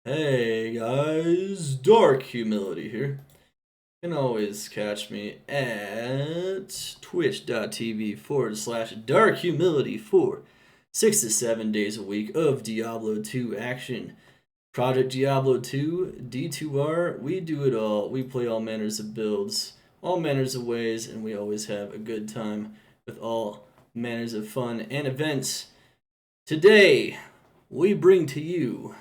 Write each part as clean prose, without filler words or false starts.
Hey guys, Dark Humility here. You can always catch me at twitch.tv/Dark Humility for 6 to 7 days a week of Diablo 2 action. Project Diablo 2, D2R, we do it all. We play all manners of builds, all manners of ways, and we always have a good time with all manners of fun and events. Today, we bring to you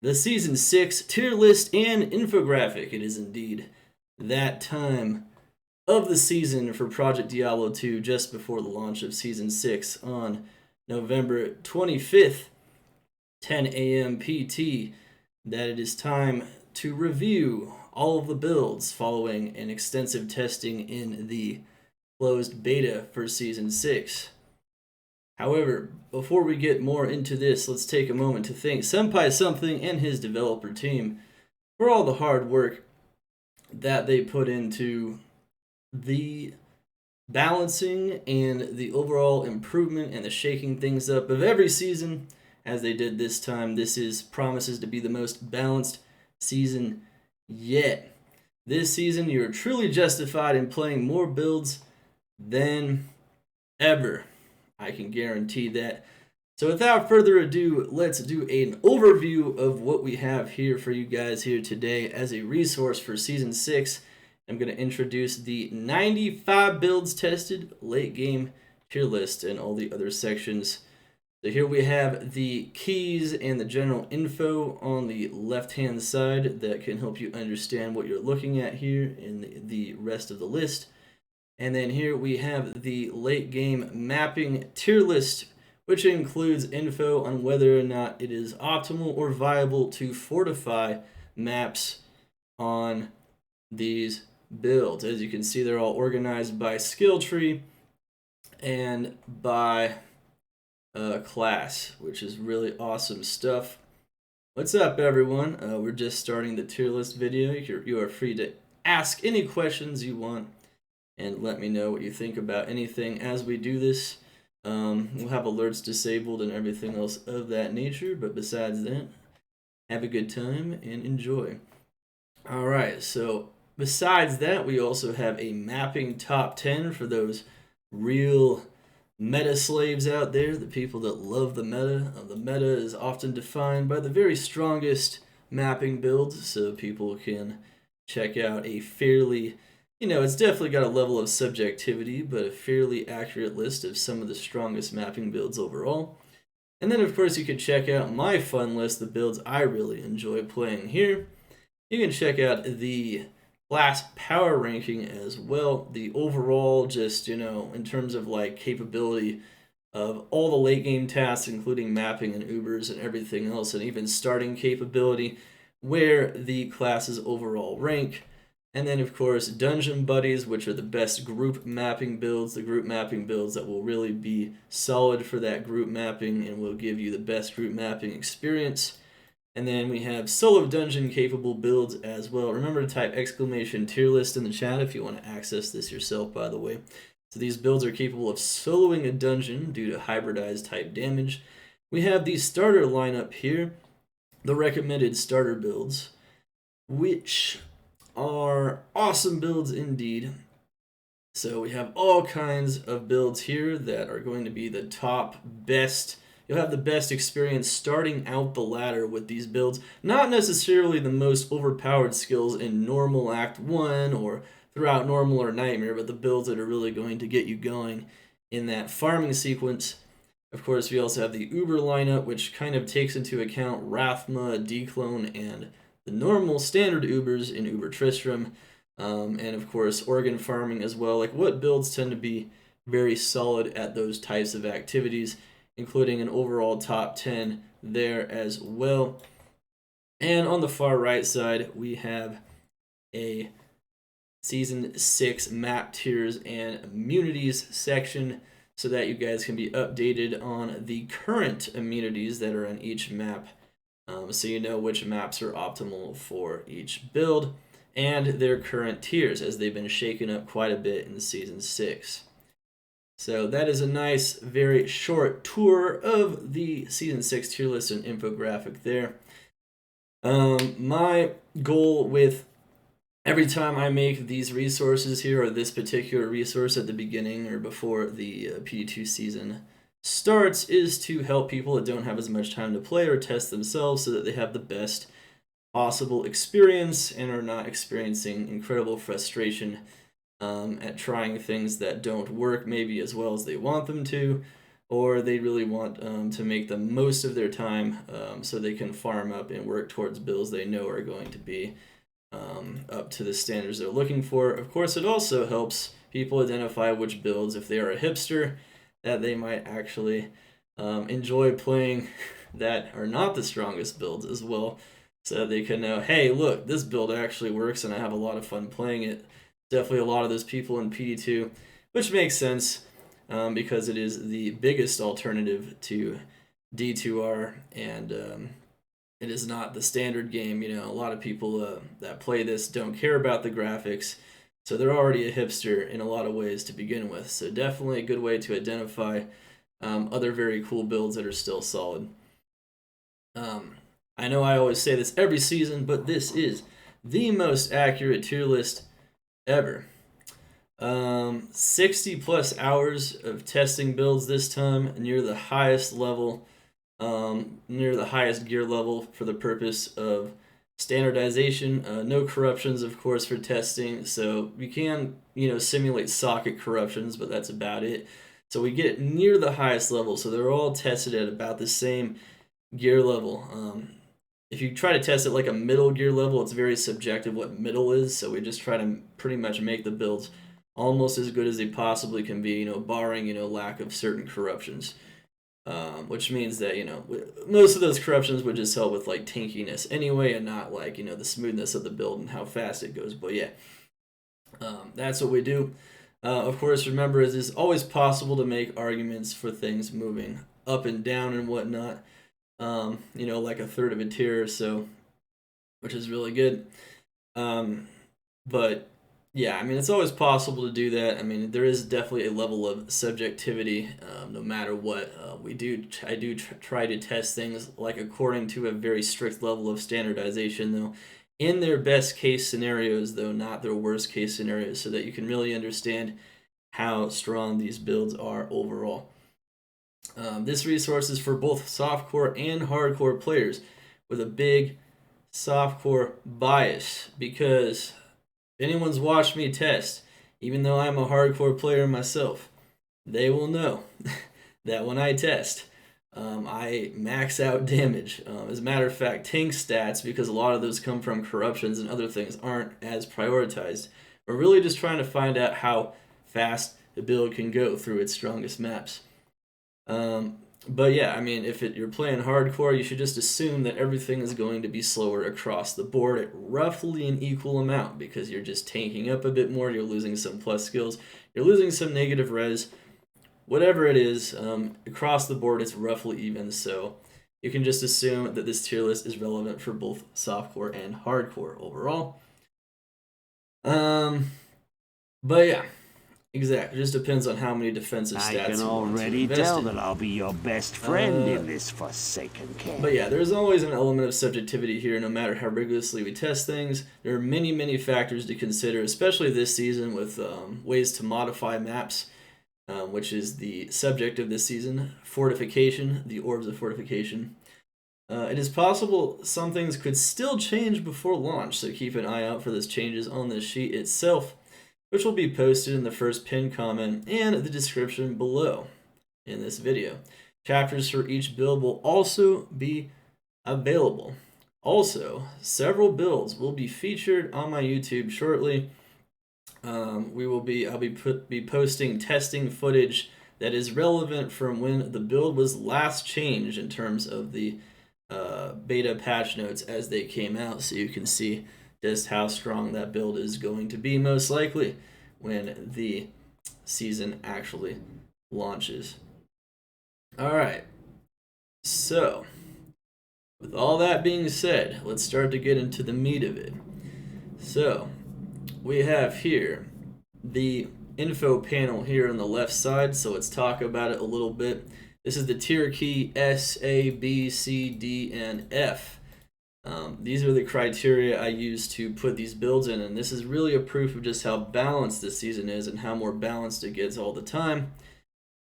the Season 6 tier list and infographic. It is indeed that time of the season for Project Diablo 2 just before the launch of Season 6 on November 25th, 10 a.m. PT, that it is time to review all of the builds following an extensive testing in the closed beta for Season 6. However, before we get more into this, let's take a moment to thank Senpai Something and his developer team for all the hard work that they put into the balancing and the overall improvement and the shaking things up of every season as they did this time. This promises to be the most balanced season yet. This season, you're truly justified in playing more builds than ever. I can guarantee that. So without further ado, let's do an overview of what we have here for you guys here today as a resource for Season 6. I'm going to introduce the 95 builds tested late game tier list and all the other sections. So here we have the keys and the general info on the left hand side that can help you understand what you're looking at here in the rest of the list. And then here we have the late game mapping tier list, which includes info on whether or not it is optimal or viable to fortify maps on these builds. As you can see, they're all organized by skill tree and by class, which is really awesome stuff. What's up, everyone? We're just starting the tier list video. You are free to ask any questions you want and let me know what you think about anything as we do this. We'll have alerts disabled and everything else of that nature, but besides that, have a good time and enjoy. Alright, so besides that, we also have a mapping top 10 for those real meta slaves out there, the people that love the meta. The meta is often defined by the very strongest mapping builds, so people can check out a fairly, it's definitely got a level of subjectivity, but a fairly accurate list of some of the strongest mapping builds overall. And then, of course, you can check out my fun list, the builds I really enjoy playing here. You can check out the class power ranking as well, the overall just, in terms of like capability of all the late game tasks, including mapping and Ubers and everything else, and even starting capability, where the classes overall rank. And then, of course, Dungeon Buddies, which are the best group mapping builds, the group mapping builds that will really be solid for that group mapping and will give you the best group mapping experience. And then we have solo dungeon capable builds as well. Remember to type !tier list in the chat if you want to access this yourself, by the way. So these builds are capable of soloing a dungeon due to hybridized type damage. We have the starter lineup here, the recommended starter builds, which are awesome builds indeed. So we have all kinds of builds here that are going to be the top best. You'll have the best experience starting out the ladder with these builds. Not necessarily the most overpowered skills in normal Act 1 or throughout normal or nightmare, but the builds that are really going to get you going in that farming sequence. Of course, we also have the Uber lineup, which kind of takes into account Rathma, Dclone, and the normal standard Ubers in Uber Tristram, and of course organ farming as well. Like what builds tend to be very solid at those types of activities, including an overall top 10 there as well. And on the far right side, we have a Season 6 map tiers and immunities section so that you guys can be updated on the current immunities that are on each map. So you know which maps are optimal for each build and their current tiers, as they've been shaken up quite a bit in Season 6. So that is a nice, very short tour of the Season 6 tier list and infographic there. My goal with every time I make these resources here, or this particular resource at the beginning or before the PD2 season starts, is to help people that don't have as much time to play or test themselves so that they have the best possible experience and are not experiencing incredible frustration at trying things that don't work maybe as well as they want them to, or they really want to make the most of their time so they can farm up and work towards builds they know are going to be up to the standards they're looking for. Of course, it also helps people identify which builds, if they are a hipster, that they might actually enjoy playing that are not the strongest builds as well, so they can know, hey, look, this build actually works and I have a lot of fun playing it. Definitely a lot of those people in PD2, which makes sense because it is the biggest alternative to D2R, and it is not the standard game. You know, a lot of people that play this don't care about the graphics, so they're already a hipster in a lot of ways to begin with. So definitely a good way to identify other very cool builds that are still solid. I know I always say this every season, but this is the most accurate tier list ever. 60 plus hours of testing builds this time, near the highest level, near the highest gear level for the purpose of standardization. No corruptions, of course, for testing, so we can, simulate socket corruptions, but that's about it. So we get near the highest level, so they're all tested at about the same gear level. If you try to test it like a middle gear level, it's very subjective what middle is, so we just try to pretty much make the builds almost as good as they possibly can be, barring, lack of certain corruptions. Which means that, most of those corruptions would just help with, like, tankiness anyway, and not, like, the smoothness of the build and how fast it goes. But yeah, that's what we do. Of course, remember, it is always possible to make arguments for things moving up and down and whatnot. Like a third of a tier or so, which is really good. But yeah, I mean, it's always possible to do that. I mean, there is definitely a level of subjectivity, no matter what we do. I do try to test things like according to a very strict level of standardization, though, in their best case scenarios, though not their worst case scenarios, so that you can really understand how strong these builds are overall. This resource is for both softcore and hardcore players, with a big softcore bias, because if anyone's watched me test, even though I'm a hardcore player myself, they will know that when I test, I max out damage. As a matter of fact, tank stats, because a lot of those come from corruptions and other things, aren't as prioritized. We're really just trying to find out how fast the build can go through its strongest maps. But yeah, I mean, if you're playing hardcore, you should just assume that everything is going to be slower across the board at roughly an equal amount, because you're just tanking up a bit more, you're losing some plus skills, you're losing some negative res, whatever it is, across the board it's roughly even, so you can just assume that this tier list is relevant for both softcore and hardcore overall. But yeah. Exactly. It just depends on how many defensive stats you want to invest in. I can already tell that I'll be your best friend in this forsaken camp. But yeah, there's always an element of subjectivity here, no matter how rigorously we test things. There are many, many factors to consider, especially this season with ways to modify maps, which is the subject of this season. Fortification, the Orbs of Fortification. It is possible some things could still change before launch, so keep an eye out for those changes on the sheet itself, which will be posted in the first pinned comment and the description below in this video. Chapters for each build will also be available. Also, several builds will be featured on my YouTube shortly. I'll be posting testing footage that is relevant from when the build was last changed in terms of the beta patch notes as they came out, so you can see just how strong that build is going to be, most likely, when the season actually launches. Alright, so, with all that being said, let's start to get into the meat of it. So, we have here the info panel here on the left side, so let's talk about it a little bit. This is the tier key S, A, B, C, D, and F. These are the criteria I use to put these builds in, and this is really a proof of just how balanced this season is and how more balanced it gets all the time,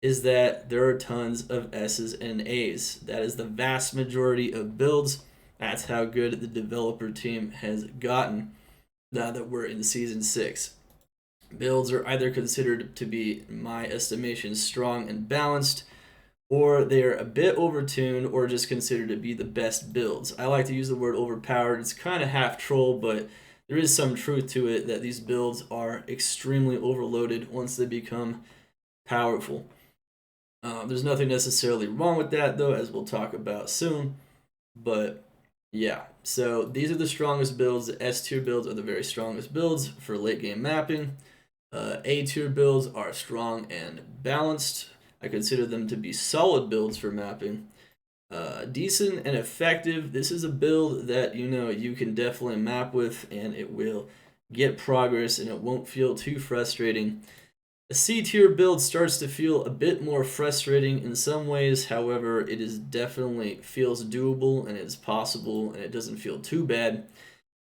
is that there are tons of S's and A's. That is the vast majority of builds. That's how good the developer team has gotten now that we're in Season 6. Builds are either considered to be, in my estimation, strong and balanced, or they are a bit overtuned, or just considered to be the best builds. I like to use the word overpowered. It's kind of half troll, but there is some truth to it that these builds are extremely overloaded once they become powerful. There's nothing necessarily wrong with that, though, as we'll talk about soon. But yeah, so these are the strongest builds. The S tier builds are the very strongest builds for late game mapping. A tier builds are strong and balanced. I consider them to be solid builds for mapping. Decent and effective. This is a build that you can definitely map with, and it will get progress, and it won't feel too frustrating. A C tier build starts to feel a bit more frustrating in some ways. However, it is definitely feels doable and it's possible, and it doesn't feel too bad.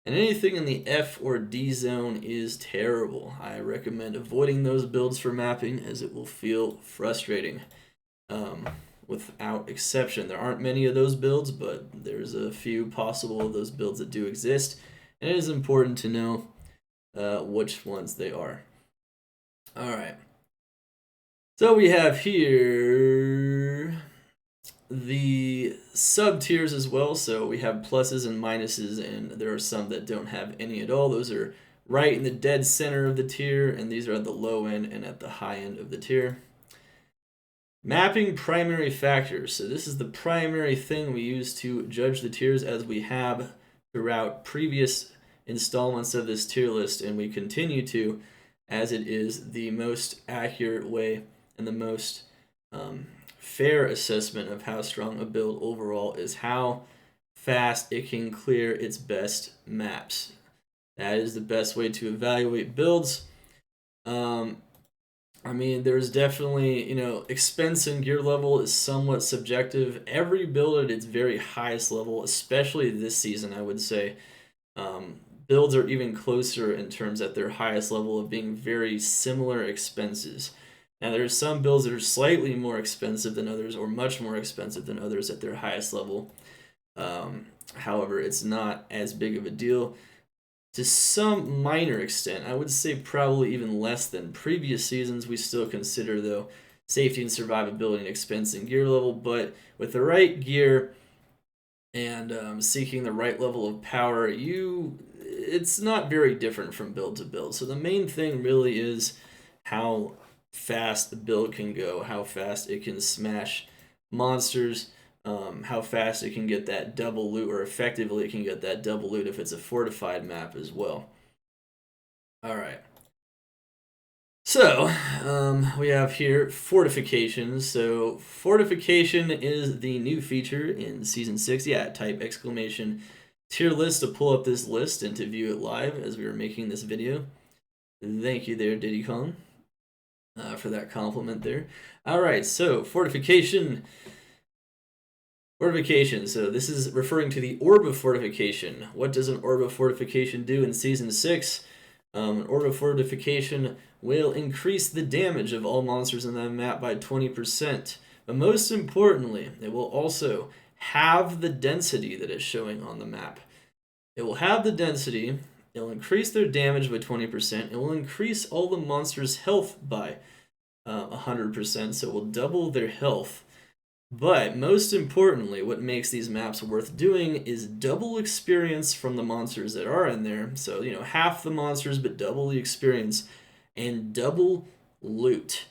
And anything in the F or D zone is terrible. I recommend avoiding those builds for mapping, as it will feel frustrating without exception. There aren't many of those builds, but there's a few possible of those builds that do exist, and it is important to know which ones they are. Alright, so we have here the sub tiers as well. So we have pluses and minuses, and there are some that don't have any at all. Those are right in the dead center of the tier, and these are at the low end and at the high end of the tier. Mapping primary factors. So this is the primary thing we use to judge the tiers, as we have throughout previous installments of this tier list, and we continue to, as it is the most accurate way and the most fair assessment of how strong a build overall is how fast it can clear its best maps. That is the best way to evaluate builds. I mean, there's definitely, expense and gear level is somewhat subjective. Every build at its very highest level, especially this season, I would say, builds are even closer in terms at their highest level of being very similar expenses. Now, there's some builds that are slightly more expensive than others, or much more expensive than others at their highest level. However, it's not as big of a deal. To some minor extent, I would say probably even less than previous seasons, we still consider, though, safety and survivability and expense and gear level. But with the right gear and seeking the right level of power, it's not very different from build to build. So the main thing really is how fast the build can go, how fast it can smash monsters, how fast it can get that double loot, or effectively it can get that double loot if it's a fortified map as well. Alright. So, we have here fortifications. So, fortification is the new feature in Season 6. Yeah, type exclamation tier list to pull up this list and to view it live as we were making this video. Thank you there, Dclone, for that compliment there. Alright, so fortification. Fortification. So this is referring to the Orb of Fortification. What does an Orb of Fortification do in Season 6? An Orb of Fortification will increase the damage of all monsters in that map by 20%. But most importantly, it will also have the density that is showing on the map. It will have the density, it will increase their damage by 20%, it will increase all the monsters' health by 100%, so it will double their health. But most importantly, what makes these maps worth doing is double experience from the monsters that are in there. So, half the monsters, but double the experience, and double loot.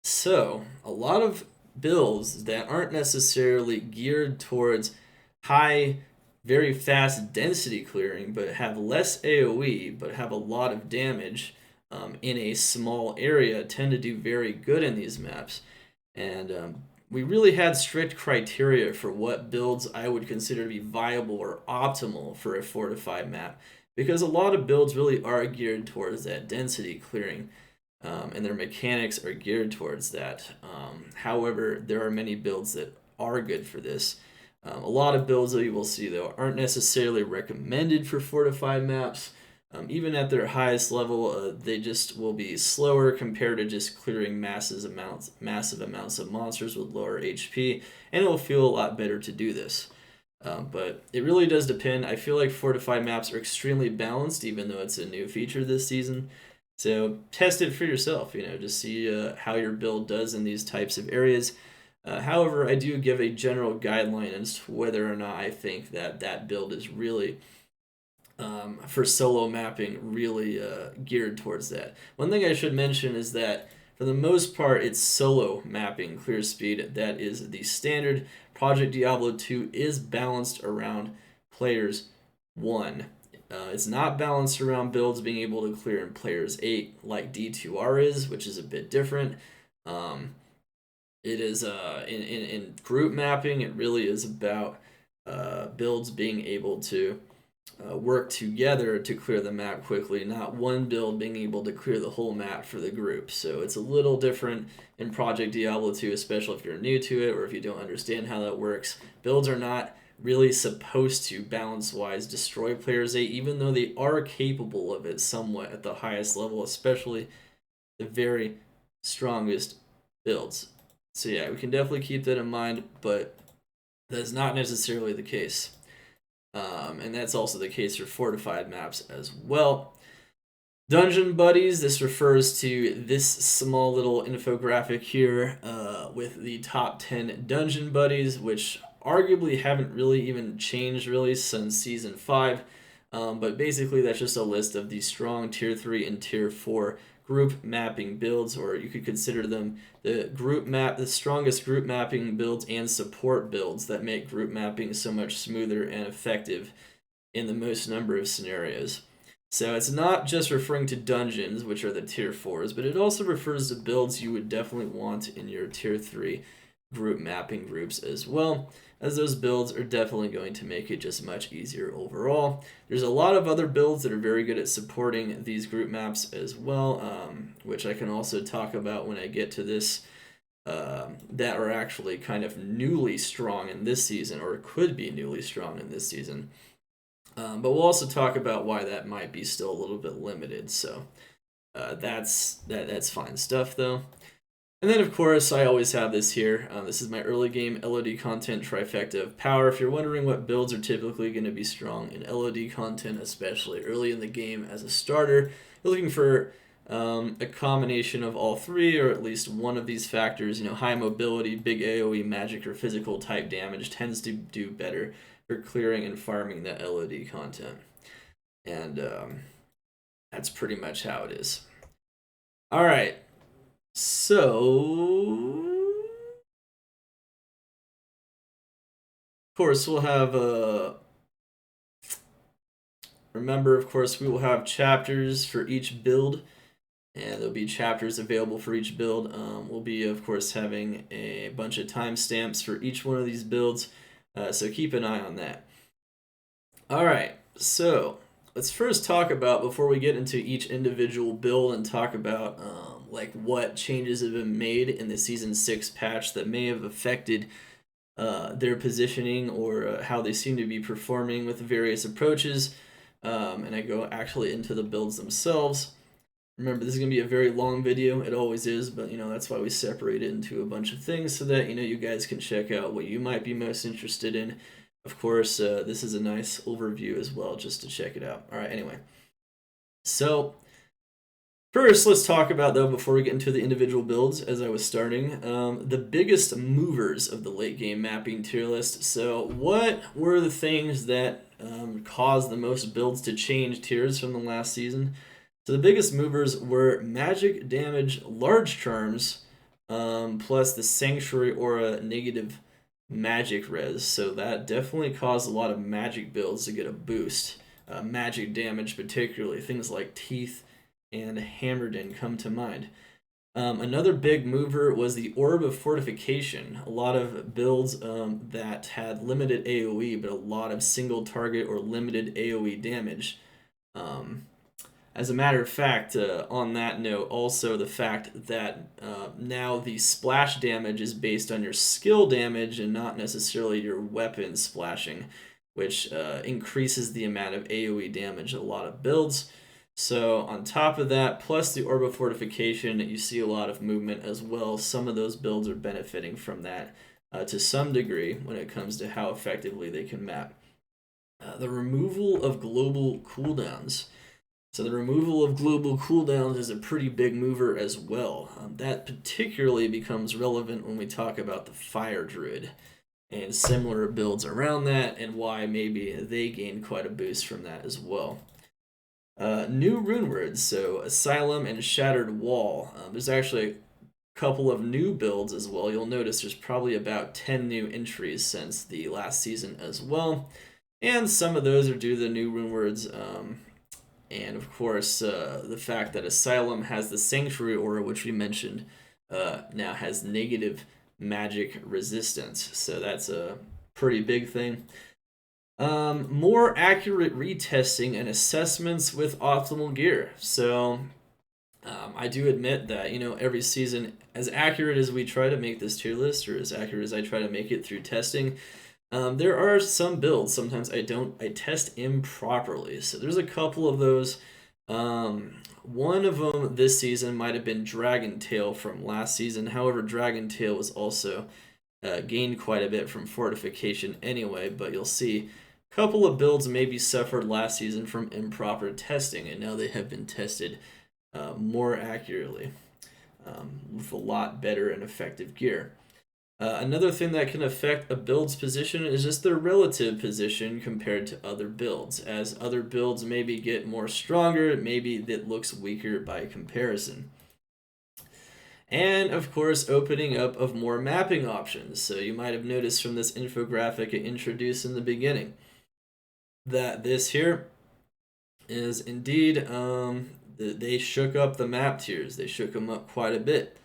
So, a lot of builds that aren't necessarily geared towards high, very fast density clearing, but have less AoE, but have a lot of damage in a small area, tend to do very good in these maps. And we really had strict criteria for what builds I would consider to be viable or optimal for a fortified map, because a lot of builds really are geared towards that density clearing, and their mechanics are geared towards that. However, there are many builds that are good for this. A lot of builds that you will see, though, aren't necessarily recommended for fortified maps. Even at their highest level, they just will be slower compared to just clearing massive amounts of monsters with lower HP, and it will feel a lot better to do this. But it really does depend. I feel like fortified maps are extremely balanced, even though it's a new feature this season. So test it for yourself, just see how your build does in these types of areas. However, I do give a general guideline as to whether or not I think that build is really, for solo mapping, really geared towards that. One thing I should mention is that for the most part, it's solo mapping clear speed that is the standard. Project Diablo 2 is balanced around players 1. It's not balanced around builds being able to clear in players 8 like D2R is, which is a bit different. It is in group mapping, it really is about builds being able to work together to clear the map quickly, not one build being able to clear the whole map for the group. So it's a little different in Project Diablo 2, especially if you're new to it or if you don't understand how that works. Builds are not really supposed to, balance-wise, destroy players 8, even though they are capable of it somewhat at the highest level, especially the very strongest builds. So yeah, we can definitely keep that in mind, but that is not necessarily the case. And that's also the case for fortified maps as well. Dungeon Buddies, this refers to this small little infographic here with the top 10 Dungeon Buddies, which arguably haven't really even changed really since Season 5. But basically that's just a list of the strong Tier 3 and Tier 4 group mapping builds, or you could consider them the strongest group mapping builds and support builds that make group mapping so much smoother and effective in the most number of scenarios. So it's not just referring to dungeons, which are the Tier 4s, but it also refers to builds you would definitely want in your Tier 3 group mapping groups as well, as those builds are definitely going to make it just much easier overall. There's a lot of other builds that are very good at supporting these group maps as well, which I can also talk about when I get to this, that are actually kind of newly strong in this season, or could be newly strong in this season. But we'll also talk about why that might be still a little bit limited, so that's fine stuff though. And then, of course, I always have this here. This is my early game LOD content trifecta of power. If you're wondering what builds are typically going to be strong in LOD content, especially early in the game as a starter, you're looking for a combination of all three, or at least one of these factors. High mobility, big AoE, magic, or physical type damage tends to do better for clearing and farming that LOD content. And that's pretty much how it is. All right. So, of course, we'll have remember, of course, we will have chapters for each build, and there'll be chapters available for each build. We'll be, of course, having a bunch of timestamps for each one of these builds, so keep an eye on that. All right, so let's first talk about, before we get into each individual build and talk about like what changes have been made in the Season 6 patch that may have affected their positioning or how they seem to be performing with various approaches. And I go actually into the builds themselves. Remember, this is going to be a very long video. It always is, but that's why we separate it into a bunch of things so that you guys can check out what you might be most interested in. Of course, this is a nice overview as well, just to check it out. All right, anyway. So, first, let's talk about, though, before we get into the individual builds, as I was starting, the biggest movers of the late game mapping tier list. So, what were the things that caused the most builds to change tiers from the last season? So, the biggest movers were magic damage large charms, plus the Sanctuary Aura negative magic res, so that definitely caused a lot of magic builds to get a boost. Magic damage particularly, things like Teeth and Hammered In come to mind. Another big mover was the Orb of Fortification. A lot of builds that had limited AoE, but a lot of single target or limited AoE damage. As a matter of fact, on that note, also the fact that now the splash damage is based on your skill damage and not necessarily your weapon splashing, which increases the amount of AoE damage in a lot of builds. So on top of that, plus the Orb of Fortification, you see a lot of movement as well. Some of those builds are benefiting from that to some degree when it comes to how effectively they can map. The removal of global cooldowns. So the removal of global cooldowns is a pretty big mover as well. That particularly becomes relevant when we talk about the Fire Druid and similar builds around that, and why maybe they gain quite a boost from that as well. New rune words, so Asylum and Shattered Wall. There's actually a couple of new builds as well. You'll notice there's probably about 10 new entries since the last season as well. And some of those are due to the new rune words. And of course, the fact that Asylum has the Sanctuary Aura, which we mentioned, now has negative magic resistance. So that's a pretty big thing. More accurate retesting and assessments with optimal gear. So I do admit that, every season, as accurate as we try to make this tier list, or as accurate as I try to make it through testing, there are some builds sometimes I test improperly. So there's a couple of those. One of them this season might have been Dragon Tail from last season. However, Dragon Tail was also gained quite a bit from Fortification anyway, but you'll see a couple of builds maybe suffered last season from improper testing, and now they have been tested more accurately with a lot better and effective gear. Another thing that can affect a build's position is just their relative position compared to other builds. As other builds maybe get more stronger, maybe that looks weaker by comparison. And of course, opening up of more mapping options. So you might have noticed from this infographic I introduced in the beginning that this here is indeed, they shook up the map tiers. They shook them up quite a bit.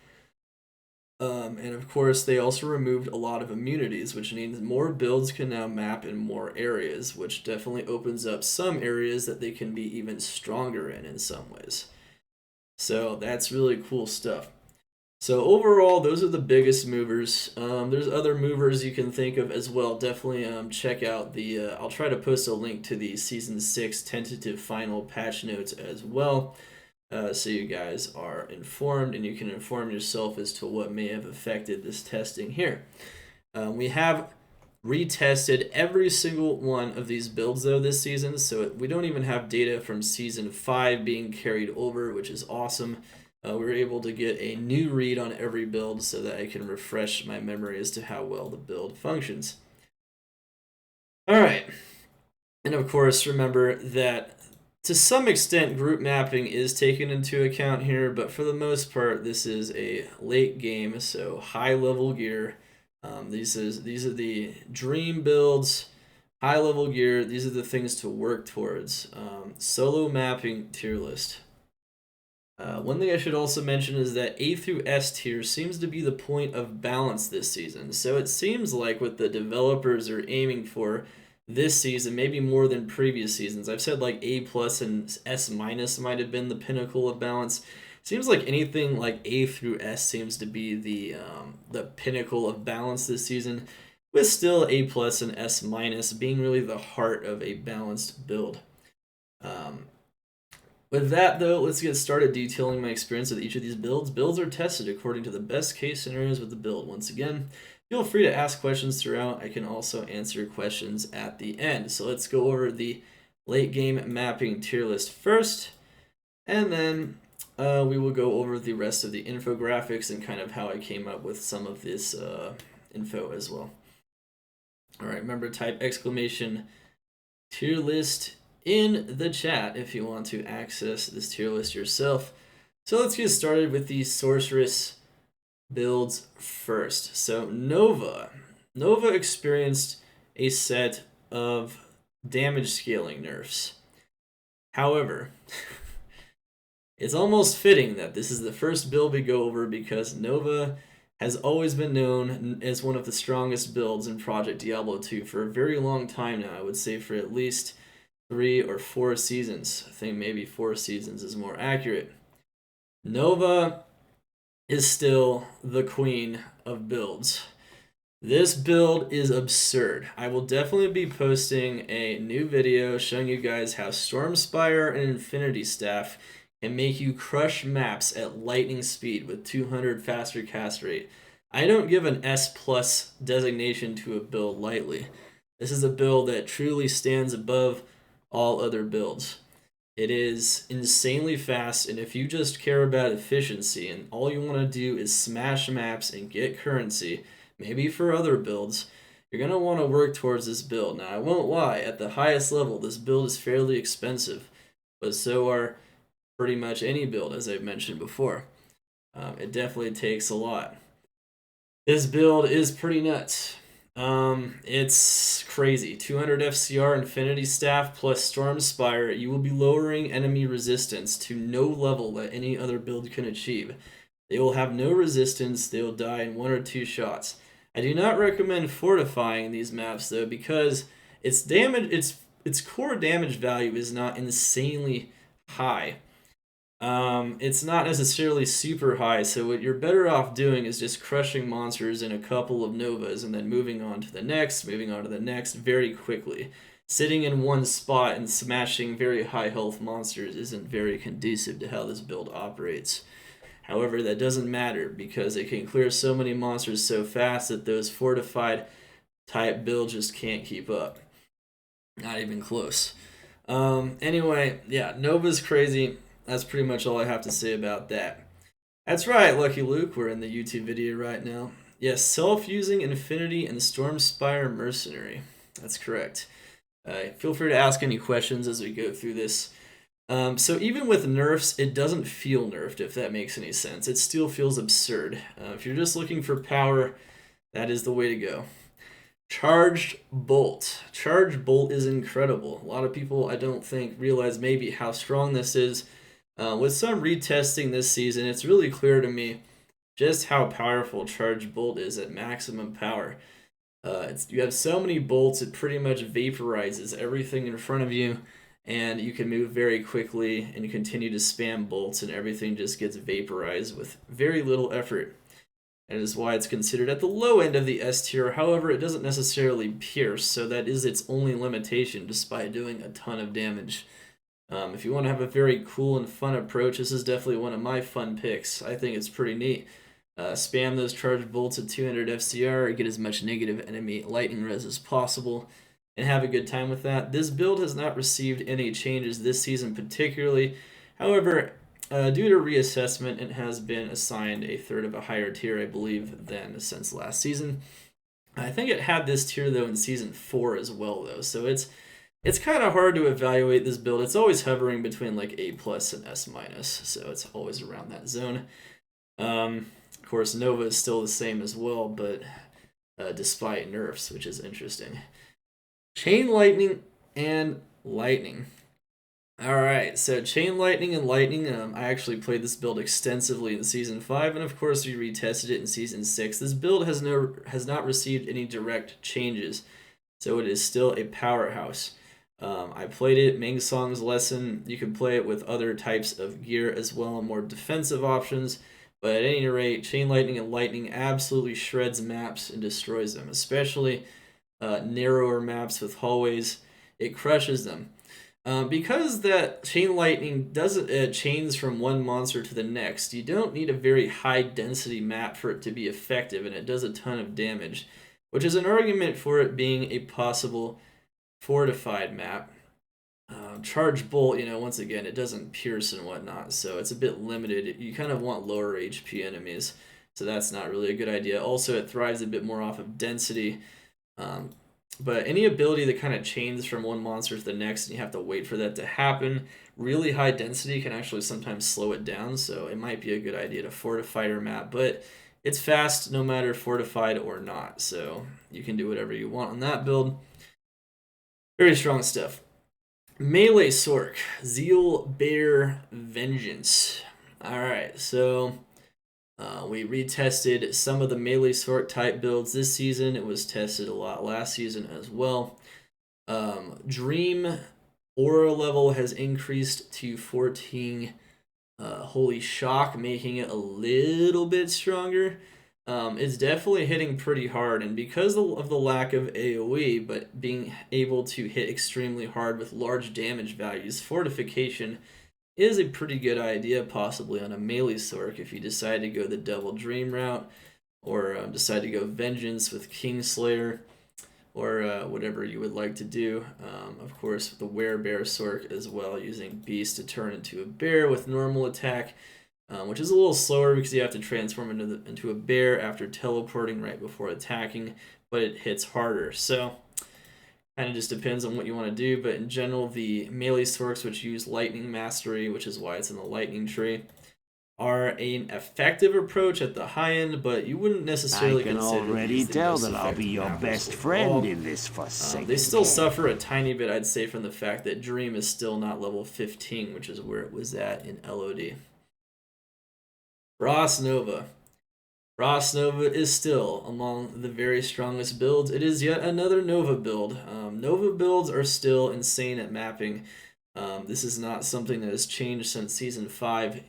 And of course, they also removed a lot of immunities, which means more builds can now map in more areas, which definitely opens up some areas that they can be even stronger in some ways. So that's really cool stuff. So overall, those are the biggest movers. There's other movers you can think of as well. Definitely check out the, I'll try to post a link to the Season 6 tentative final patch notes as well. So you guys are informed and you can inform yourself as to what may have affected this testing here. We have retested every single one of these builds though this season, so we don't even have data from Season 5 being carried over, which is awesome. We were able to get a new read on every build so that I can refresh my memory as to how well the build functions. Alright, and of course remember that to some extent, group mapping is taken into account here, but for the most part, this is a late game, so high level gear. These are the dream builds, high level gear. These are the things to work towards. Solo mapping tier list. One thing I should also mention is that A through S tier seems to be the point of balance this season. So it seems like what the developers are aiming for this season, maybe more than previous seasons. I've said like A plus and S minus might have been the pinnacle of balance. Seems like anything like A through S seems to be the pinnacle of balance this season, with still A plus and S minus being really the heart of a balanced build. With that though, let's get started detailing my experience with each of these builds. Builds are tested according to the best case scenarios with the build. Once again, feel free to ask questions throughout. I can also answer questions at the end. So let's go over the late game mapping tier list first, and then we will go over the rest of the infographics and kind of how I came up with some of this info as well. All right, remember type exclamation tier list in the chat if you want to access this tier list yourself. So let's get started with the Sorceress builds first. So Nova experienced a set of damage scaling nerfs. However, it's almost fitting that this is the first build we go over because Nova has always been known as one of the strongest builds in Project Diablo 2 for a very long time now. I would say for at least 3 or 4 seasons. I think maybe 4 seasons is more accurate. Nova is still the queen of builds. This build is absurd. I will definitely be posting a new video showing you guys how Stormspire and Infinity Staff can make you crush maps at lightning speed with 200 faster cast rate. I don't give an S+ designation to a build lightly. This is a build that truly stands above all other builds. It is insanely fast, and if you just care about efficiency and all you want to do is smash maps and get currency, maybe for other builds, you're going to want to work towards this build. Now, I won't lie, at the highest level, this build is fairly expensive, but so are pretty much any build, as I've mentioned before. It definitely takes a lot. This build is pretty nuts. It's crazy. 200 FCR Infinity Staff plus Stormspire. You will be lowering enemy resistance to no level that any other build can achieve. They will have no resistance. They will die in 1 or 2 shots. I do not recommend fortifying these maps though, because its damage, its core damage value is not insanely high. It's not necessarily super high, so what you're better off doing is just crushing monsters in a couple of Novas and then moving on to the next very quickly. Sitting in one spot and smashing very high health monsters isn't very conducive to how this build operates. However, that doesn't matter because it can clear so many monsters so fast that those fortified type builds just can't keep up. Not even close. Anyway, yeah, Nova's crazy. That's pretty much all I have to say about that. That's right, Lucky Luke, we're in the YouTube video right now. Yes, self-using Infinity and Stormspire Mercenary. That's correct. Feel free to ask any questions as we go through this. So even with nerfs, it doesn't feel nerfed, if that makes any sense. It still feels absurd. If you're just looking for power, that is the way to go. Charged Bolt. Charged Bolt is incredible. A lot of people, I don't think, realize maybe how strong this is. With some retesting this season, it's really clear to me just how powerful Charged Bolt is at maximum power. You have so many bolts, it pretty much vaporizes everything in front of you, and you can move very quickly and continue to spam bolts, and everything just gets vaporized with very little effort. And it is why it's considered at the low end of the S tier. However, it doesn't necessarily pierce, so that is its only limitation despite doing a ton of damage. If you want to have a very cool and fun approach, this is definitely one of my fun picks. I think it's pretty neat. Spam those charged bolts at 200 FCR, get as much negative enemy lightning res as possible, and have a good time with that. This build has not received any changes this season particularly. However, due to reassessment, it has been assigned a third of a higher tier, I believe, than since last season. I think it had this tier, though, in Season 4 as well, though, so it's kind of hard to evaluate this build. It's always hovering between like A+ and S-, so it's always around that zone. Of course, Nova is still the same as well, but despite nerfs, which is interesting. Chain Lightning and Lightning. Alright, so Chain Lightning and Lightning, I actually played this build extensively in Season 5, and of course we retested it in Season 6. This build has not received any direct changes, so it is still a powerhouse. I played it, Ming Song's Lesson. You can play it with other types of gear as well, and more defensive options. But at any rate, Chain Lightning and Lightning absolutely shreds maps and destroys them, especially narrower maps with hallways. It crushes them. Because that Chain Lightning doesn't chains from one monster to the next, you don't need a very high density map for it to be effective, and it does a ton of damage, which is an argument for it being a possible fortified map. Charge Bolt, once again, it doesn't pierce and whatnot, so it's a bit limited. You kind of want lower HP enemies, so that's not really a good idea. Also, it thrives a bit more off of density, but any ability that kind of chains from one monster to the next and you have to wait for that to happen, really high density can actually sometimes slow it down, so it might be a good idea to fortify your map, but it's fast no matter fortified or not, so you can do whatever you want on that build. Very strong stuff. Melee Sorc, Zeal Bear Vengeance. Alright, so we retested some of the Melee Sorc type builds this season. It was tested a lot last season as well. Dream Aura level has increased to 14. Holy Shock, making it a little bit stronger. It's definitely hitting pretty hard, and because of the lack of AoE, but being able to hit extremely hard with large damage values, Fortification is a pretty good idea, possibly on a melee Sorc if you decide to go the Double Dream route, or decide to go Vengeance with Kingslayer, or whatever you would like to do. Of course, the Werebear Sorc as well, using Beast to turn into a bear with normal attack, which is a little slower because you have to transform into a bear after teleporting right before attacking, but it hits harder. So, kind of just depends on what you want to do, but in general, the melee Sorcs, which use Lightning Mastery, which is why it's in the Lightning tree, are an effective approach at the high end, but you wouldn't necessarily consider already these tell the most that I'll be your best friend in this forsaken They still camp. suffer a tiny bit, I'd say, from the fact that Dream is still not level 15, which is where it was at in LOD. Frost Nova. Frost Nova is still among the very strongest builds. It is yet another Nova build. Nova builds are still insane at mapping. This is not something that has changed since Season 5.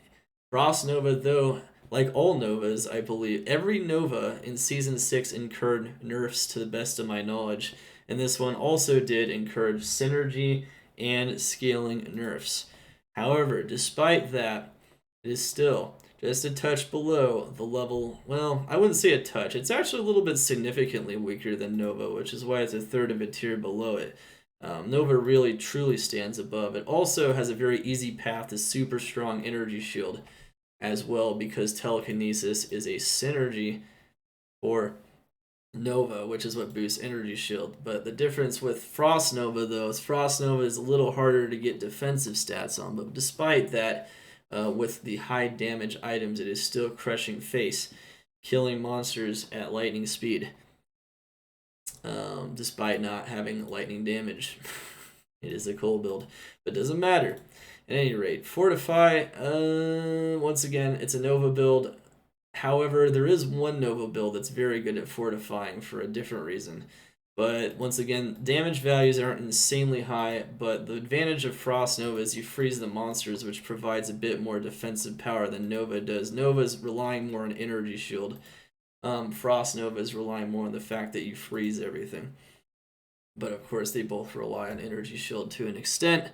Frost Nova, though, like all Novas, I believe, every Nova in Season 6 incurred nerfs to the best of my knowledge, and this one also did encourage synergy and scaling nerfs. However, despite that, it is still just a touch below the level. Well, I wouldn't say a touch. It's actually a little bit significantly weaker than Nova, which is why it's a third of a tier below it. Nova really truly stands above. It also has a very easy path to super strong energy shield as well, because telekinesis is a synergy for Nova, which is what boosts energy shield. But the difference with Frost Nova, though, is Frost Nova is a little harder to get defensive stats on, but despite that, with the high damage items, it is still crushing face, killing monsters at lightning speed, despite not having lightning damage. It is a cold build, but doesn't matter. At any rate, Fortify, once again, it's a Nova build. However, there is one Nova build that's very good at fortifying for a different reason. But once again, damage values aren't insanely high, but the advantage of Frost Nova is you freeze the monsters, which provides a bit more defensive power than Nova does. Nova's relying more on energy shield. Frost Nova is relying more on the fact that you freeze everything. But of course, they both rely on energy shield to an extent.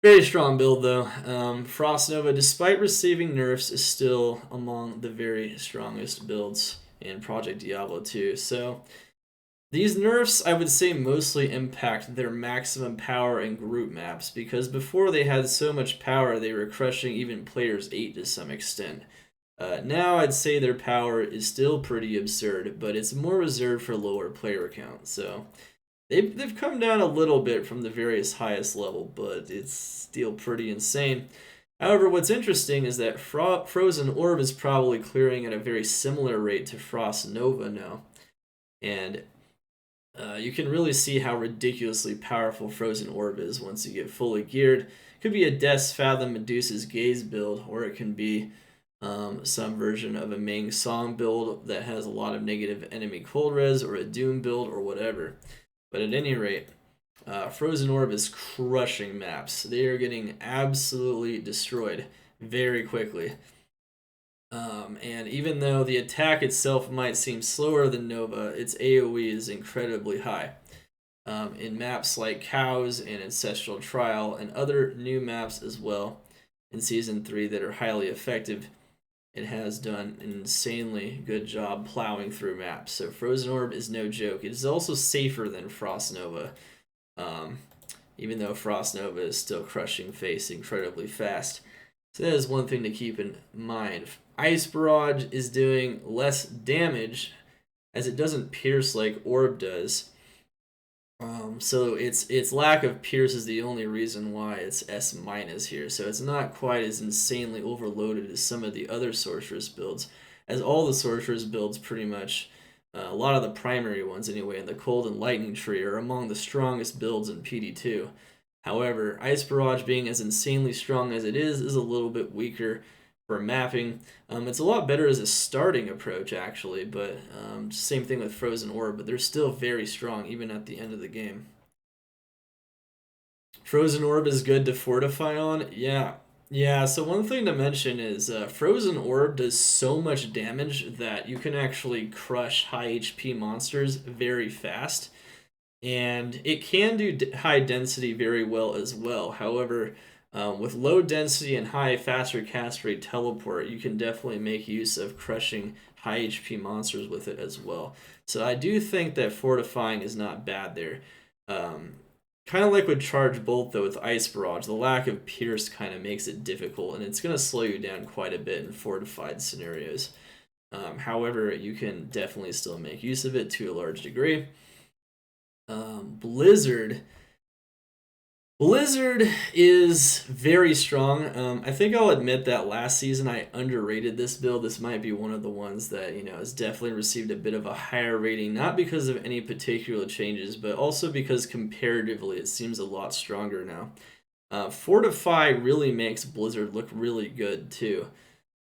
Very strong build, though. Frost Nova, despite receiving nerfs, is still among the very strongest builds in Project Diablo 2. So, these nerfs, I would say, mostly impact their maximum power and group maps, because before they had so much power, they were crushing even players 8 to some extent. Now, I'd say their power is still pretty absurd, but it's more reserved for lower player count. So, they've come down a little bit from the various highest level, but it's still pretty insane. However, what's interesting is that Frozen Orb is probably clearing at a very similar rate to Frost Nova now. And you can really see how ridiculously powerful Frozen Orb is once you get fully geared. It could be a Death's Fathom Medusa's Gaze build, or it can be some version of a Ming Song build that has a lot of negative enemy cold res, or a Doom build, or whatever. But at any rate, Frozen Orb is crushing maps. They are getting absolutely destroyed very quickly. And even though the attack itself might seem slower than Nova, its AoE is incredibly high. In maps like Cows and Ancestral Trial, and other new maps as well in Season 3 that are highly effective, it has done an insanely good job plowing through maps. So Frozen Orb is no joke. It is also safer than Frost Nova, even though Frost Nova is still crushing face incredibly fast. So that is one thing to keep in mind. Ice Barrage is doing less damage, as it doesn't pierce like Orb does. So its lack of pierce is the only reason why it's S- here. So it's not quite as insanely overloaded as some of the other Sorceress builds, as all the Sorceress builds pretty much, a lot of the primary ones anyway, in the Cold and Lightning tree are among the strongest builds in PD2. However, Ice Barrage, being as insanely strong as it is a little bit weaker for mapping. It's a lot better as a starting approach, actually, but same thing with Frozen Orb, but they're still very strong even at the end of the game. Frozen Orb is good to fortify on. Yeah. Yeah, so one thing to mention is Frozen Orb does so much damage that you can actually crush high HP monsters very fast. And it can do high density very well as well. However, with low density and high faster cast rate teleport, you can definitely make use of crushing high HP monsters with it as well. So I do think that fortifying is not bad there. Kind of like with Charge Bolt, though, with Ice Barrage, the lack of Pierce kind of makes it difficult, and it's going to slow you down quite a bit in fortified scenarios. However, you can definitely still make use of it to a large degree. Blizzard is very strong. I think I'll admit that last season I underrated this build. This might be one of the ones that, has definitely received a bit of a higher rating, not because of any particular changes, but also because comparatively it seems a lot stronger now. Fortify really makes Blizzard look really good too,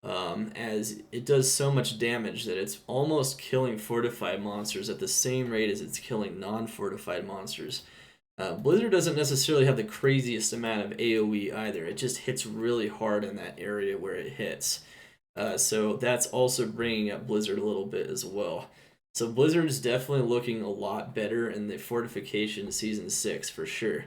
as it does so much damage that it's almost killing fortified monsters at the same rate as it's killing non-fortified monsters. Blizzard doesn't necessarily have the craziest amount of AoE either. It just hits really hard in that area where it hits. So that's also bringing up Blizzard a little bit as well. So Blizzard is definitely looking a lot better in the Fortification Season 6 for sure.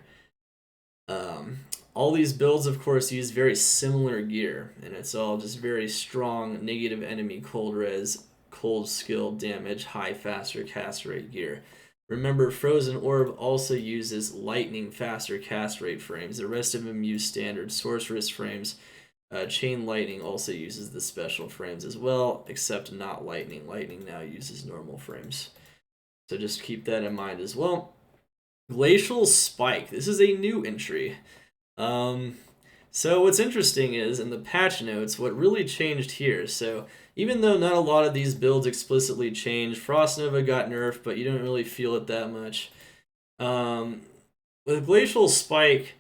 All these builds, of course, use very similar gear, and it's all just very strong negative enemy cold res, cold skill damage, high faster cast rate gear. Remember, Frozen Orb also uses lightning faster cast rate frames. The rest of them use standard Sorceress frames. Chain Lightning also uses the special frames as well, except not Lightning. Lightning now uses normal frames. So just keep that in mind as well. Glacial Spike. This is a new entry. So what's interesting is, in the patch notes, what really changed here. So even though not a lot of these builds explicitly changed, Frost Nova got nerfed, but you don't really feel it that much. With Glacial Spike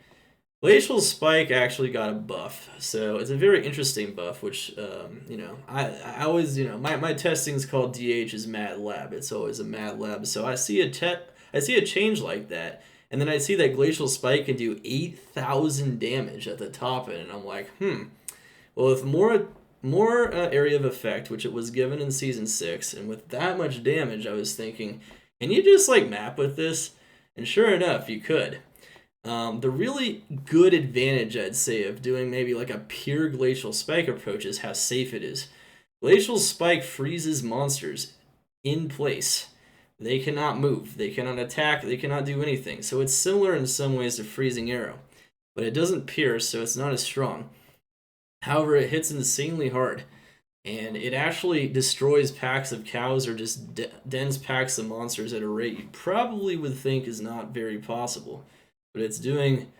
actually got a buff. So it's a very interesting buff, which, I always, my testing is called DH is Mad Lab. It's always a Mad Lab. So I see a change like that. And then I see that Glacial Spike can do 8,000 damage at the top end, and I'm like, well, with more area of effect, which it was given in Season 6, and with that much damage, I was thinking, can you just, map with this? And sure enough, you could. The really good advantage, I'd say, of doing maybe a pure Glacial Spike approach is how safe it is. Glacial Spike freezes monsters in place. They cannot move, they cannot attack, they cannot do anything. So it's similar in some ways to Freezing Arrow, but it doesn't pierce, so it's not as strong. However, it hits insanely hard, and it actually destroys packs of cows or just dens packs of monsters at a rate you probably would think is not very possible. But it's doing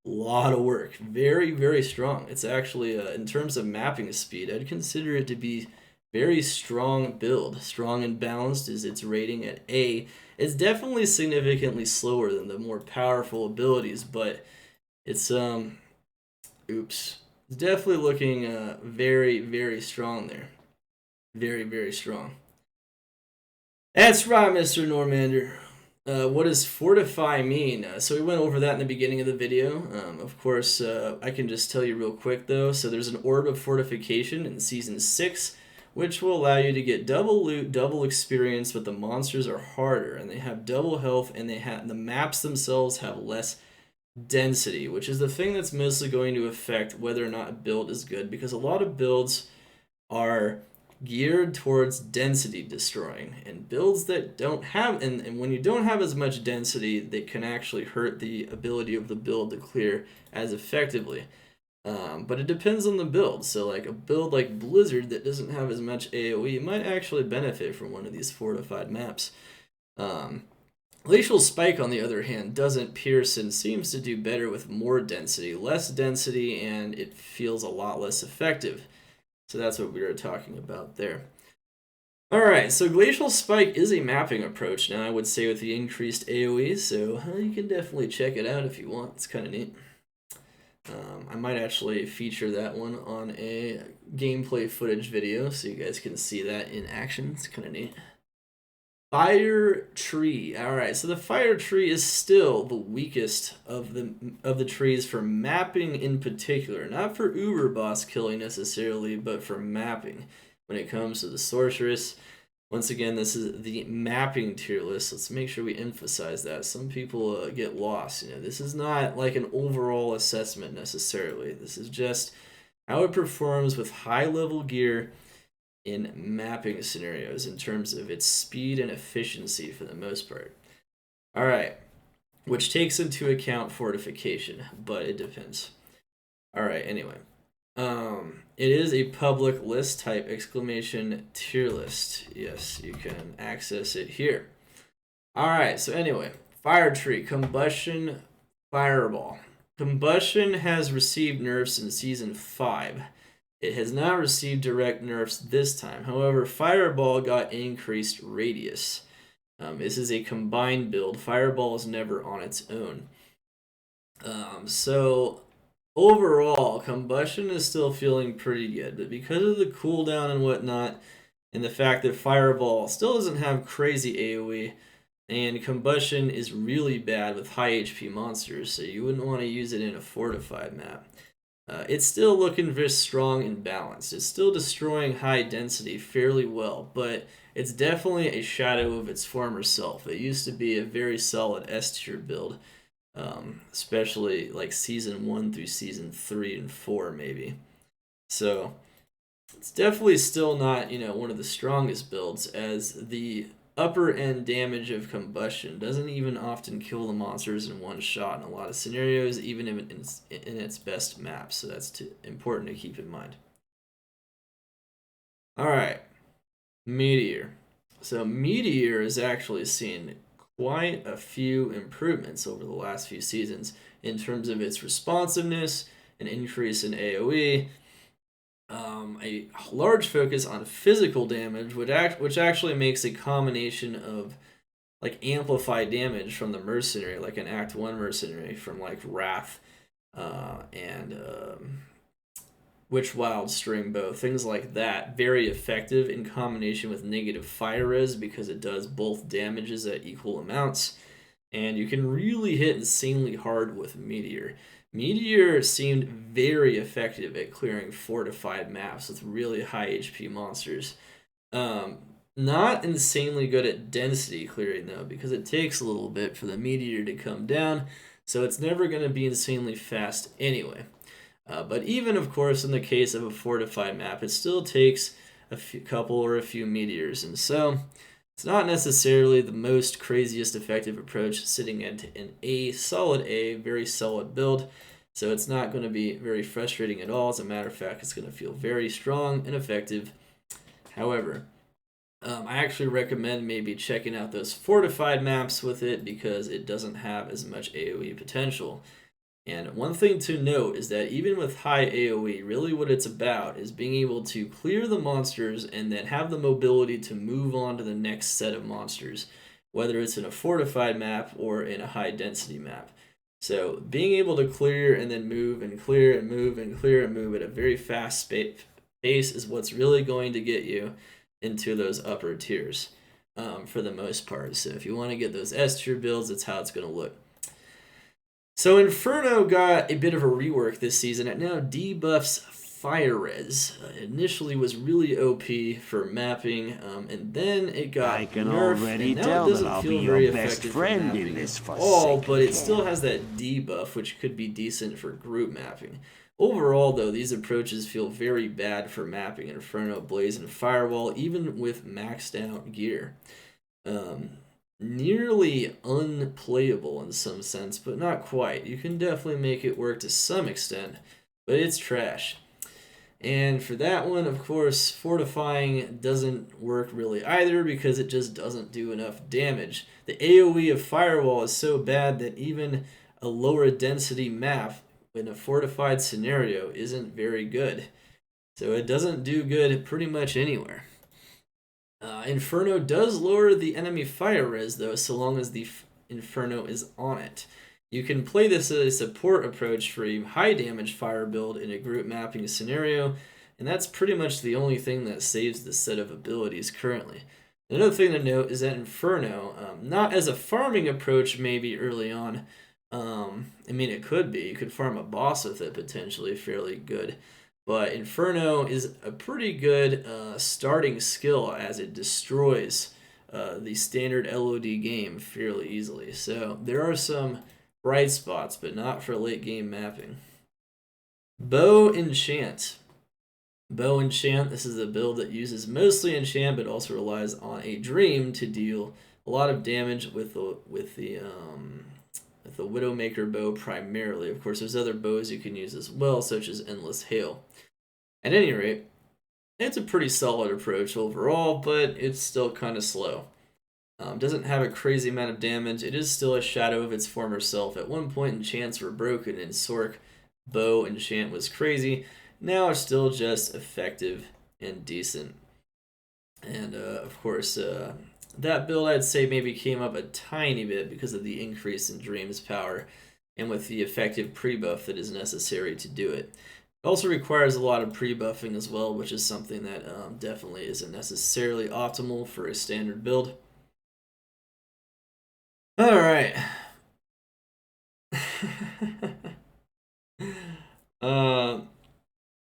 a lot of work. Very, very strong. It's actually, in terms of mapping speed, I'd consider it to be very strong build. Strong and balanced is its rating at A. It's definitely significantly slower than the more powerful abilities, but it's it's definitely looking very, very strong there. Very, very strong. That's right, Mr. Normander. What does fortify mean? So we went over that in the beginning of the video. Of course, I can just tell you real quick though. So there's an Orb of Fortification in Season 6, which will allow you to get double loot, double experience, but the monsters are harder, and they have double health, and the maps themselves have less density, which is the thing that's mostly going to affect whether or not a build is good, because a lot of builds are geared towards density destroying, and builds that don't have, and when you don't have as much density, they can actually hurt the ability of the build to clear as effectively. But it depends on the build. So a build like Blizzard that doesn't have as much AoE might actually benefit from one of these fortified maps. Glacial Spike, on the other hand, doesn't pierce and seems to do better with more density. Less density, and it feels a lot less effective. So that's what we were talking about there. Alright, so Glacial Spike is a mapping approach now, I would say, with the increased AoE, so you can definitely check it out if you want. It's kind of neat. I might actually feature that one on a gameplay footage video so you guys can see that in action. It's kind of neat. Fire Tree. All right, so the Fire Tree is still the weakest of the trees for mapping in particular, not for uber boss killing necessarily, but for mapping. When it comes to the Sorceress, once again, this is the mapping tier list. Let's make sure we emphasize that. Some people get lost. This is not like an overall assessment necessarily. This is just how it performs with high level gear in mapping scenarios in terms of its speed and efficiency for the most part. All right, which takes into account fortification, but it depends. All right, anyway. It is a public list type exclamation tier list. Yes, you can access it here. All right, so anyway, Fire Tree, Combustion, Fireball. Combustion has received nerfs in Season 5. It has not received direct nerfs this time. However, Fireball got increased radius. This is a combined build. Fireball is never on its own. So overall, Combustion is still feeling pretty good, but because of the cooldown and whatnot, and the fact that Fireball still doesn't have crazy AoE, and Combustion is really bad with high HP monsters, so you wouldn't want to use it in a fortified map. It's still looking very strong and balanced. It's still destroying high density fairly well, but it's definitely a shadow of its former self. It used to be a very solid S tier build, especially like Season 1 through Season 3 and 4 maybe. So it's definitely still not, one of the strongest builds, as the upper end damage of Combustion doesn't even often kill the monsters in one shot in a lot of scenarios, even in its best maps. So that's important to keep in mind. All right, Meteor. So Meteor has actually seen quite a few improvements over the last few seasons in terms of its responsiveness, an increase in AoE, a large focus on physical damage, which actually makes a combination of like amplified damage from the mercenary, like an Act 1 mercenary from like Wrath and Witchwild Stringbow, things like that. Very effective in combination with negative fire res because it does both damages at equal amounts, and you can really hit insanely hard with Meteor. Meteor seemed very effective at clearing fortified maps with really high HP monsters. Not insanely good at density clearing though, because it takes a little bit for the Meteor to come down, so it's never going to be insanely fast anyway. But even, of course, in the case of a fortified map, it still takes a few meteors, and so it's not necessarily the most craziest effective approach, sitting at an A, very solid build. So it's not going to be very frustrating at all. As a matter of fact, it's going to feel very strong and effective. However, I actually recommend maybe checking out those fortified maps with it because it doesn't have as much AoE potential. And one thing to note is that even with high AoE, really what it's about is being able to clear the monsters and then have the mobility to move on to the next set of monsters, whether it's in a fortified map or in a high density map. So being able to clear and then move and clear and move and clear and move at a very fast pace is what's really going to get you into those upper tiers for the most part. So if you want to get those S tier builds, that's how it's going to look. So Inferno got a bit of a rework this season. It now debuffs fire res. Initially was really OP for mapping, and then it got I can nerfed, already and now tell it doesn't that I'll feel be very your best effective friend for in mapping this at all, forsaken but it still camp. has that debuff, which could be decent for group mapping. Overall, though, these approaches feel very bad for mapping Inferno, Blaze, and Firewall, even with maxed out gear. Nearly unplayable in some sense, but not quite. You can definitely make it work to some extent, but it's trash. And for that one, of course, fortifying doesn't work really either because it just doesn't do enough damage. The AoE of Firewall is so bad that even a lower density map in a fortified scenario isn't very good. So it doesn't do good pretty much anywhere. Inferno does lower the enemy fire res, though, so long as the Inferno is on it. You can play this as a support approach for a high damage fire build in a group mapping scenario, and that's pretty much the only thing that saves this set of abilities currently. Another thing to note is that Inferno, not as a farming approach maybe early on, I mean, it could be. You could farm a boss with it potentially fairly good. But Inferno is a pretty good starting skill as it destroys the standard LOD game fairly easily. So there are some bright spots, but not for late game mapping. Bow Enchant. Bow Enchant, this is a build that uses mostly Enchant, but also relies on a Dream to deal a lot of damage with the Widowmaker bow primarily. Of course, there's other bows you can use as well, such as Endless Hail. At any rate, it's a pretty solid approach overall, but it's still kind of slow. Doesn't have a crazy amount of damage. It is still a shadow of its former self. At one point, enchants were broken in Sorc. Bow enchant was crazy. Now it's still just effective and decent. And of course, that build I'd say maybe came up a tiny bit because of the increase in Dream's power and with the effective pre-buff that is necessary to do it. It also requires a lot of pre-buffing as well, which is something that definitely isn't necessarily optimal for a standard build. Alright.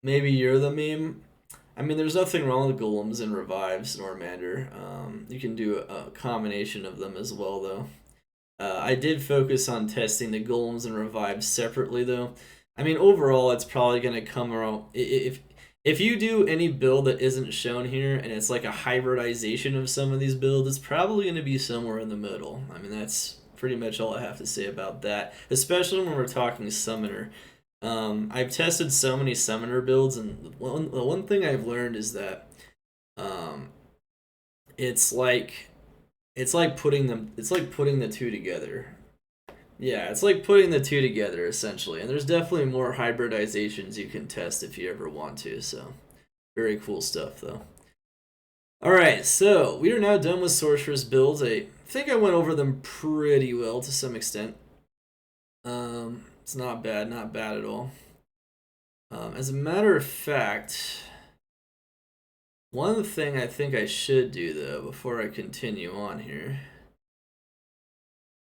Maybe you're the meme. I mean, there's nothing wrong with golems and revives, Normander. You can do a combination of them as well, though. I did focus on testing the golems and revives separately, though. I mean, overall, it's probably going to come around. If you do any build that isn't shown here, and it's like a hybridization of some of these builds, it's probably going to be somewhere in the middle. I mean, that's pretty much all I have to say about that, especially when we're talking summoner. I've tested so many summoner builds, and the one thing I've learned is that it's like putting the two together. Yeah, it's like putting the two together essentially, and there's definitely more hybridizations you can test if you ever want to. So, very cool stuff though. All right, so we are now done with Sorceress builds. I think I went over them pretty well to some extent. It's not bad at all. As a matter of fact, one thing I think I should do though before I continue on here,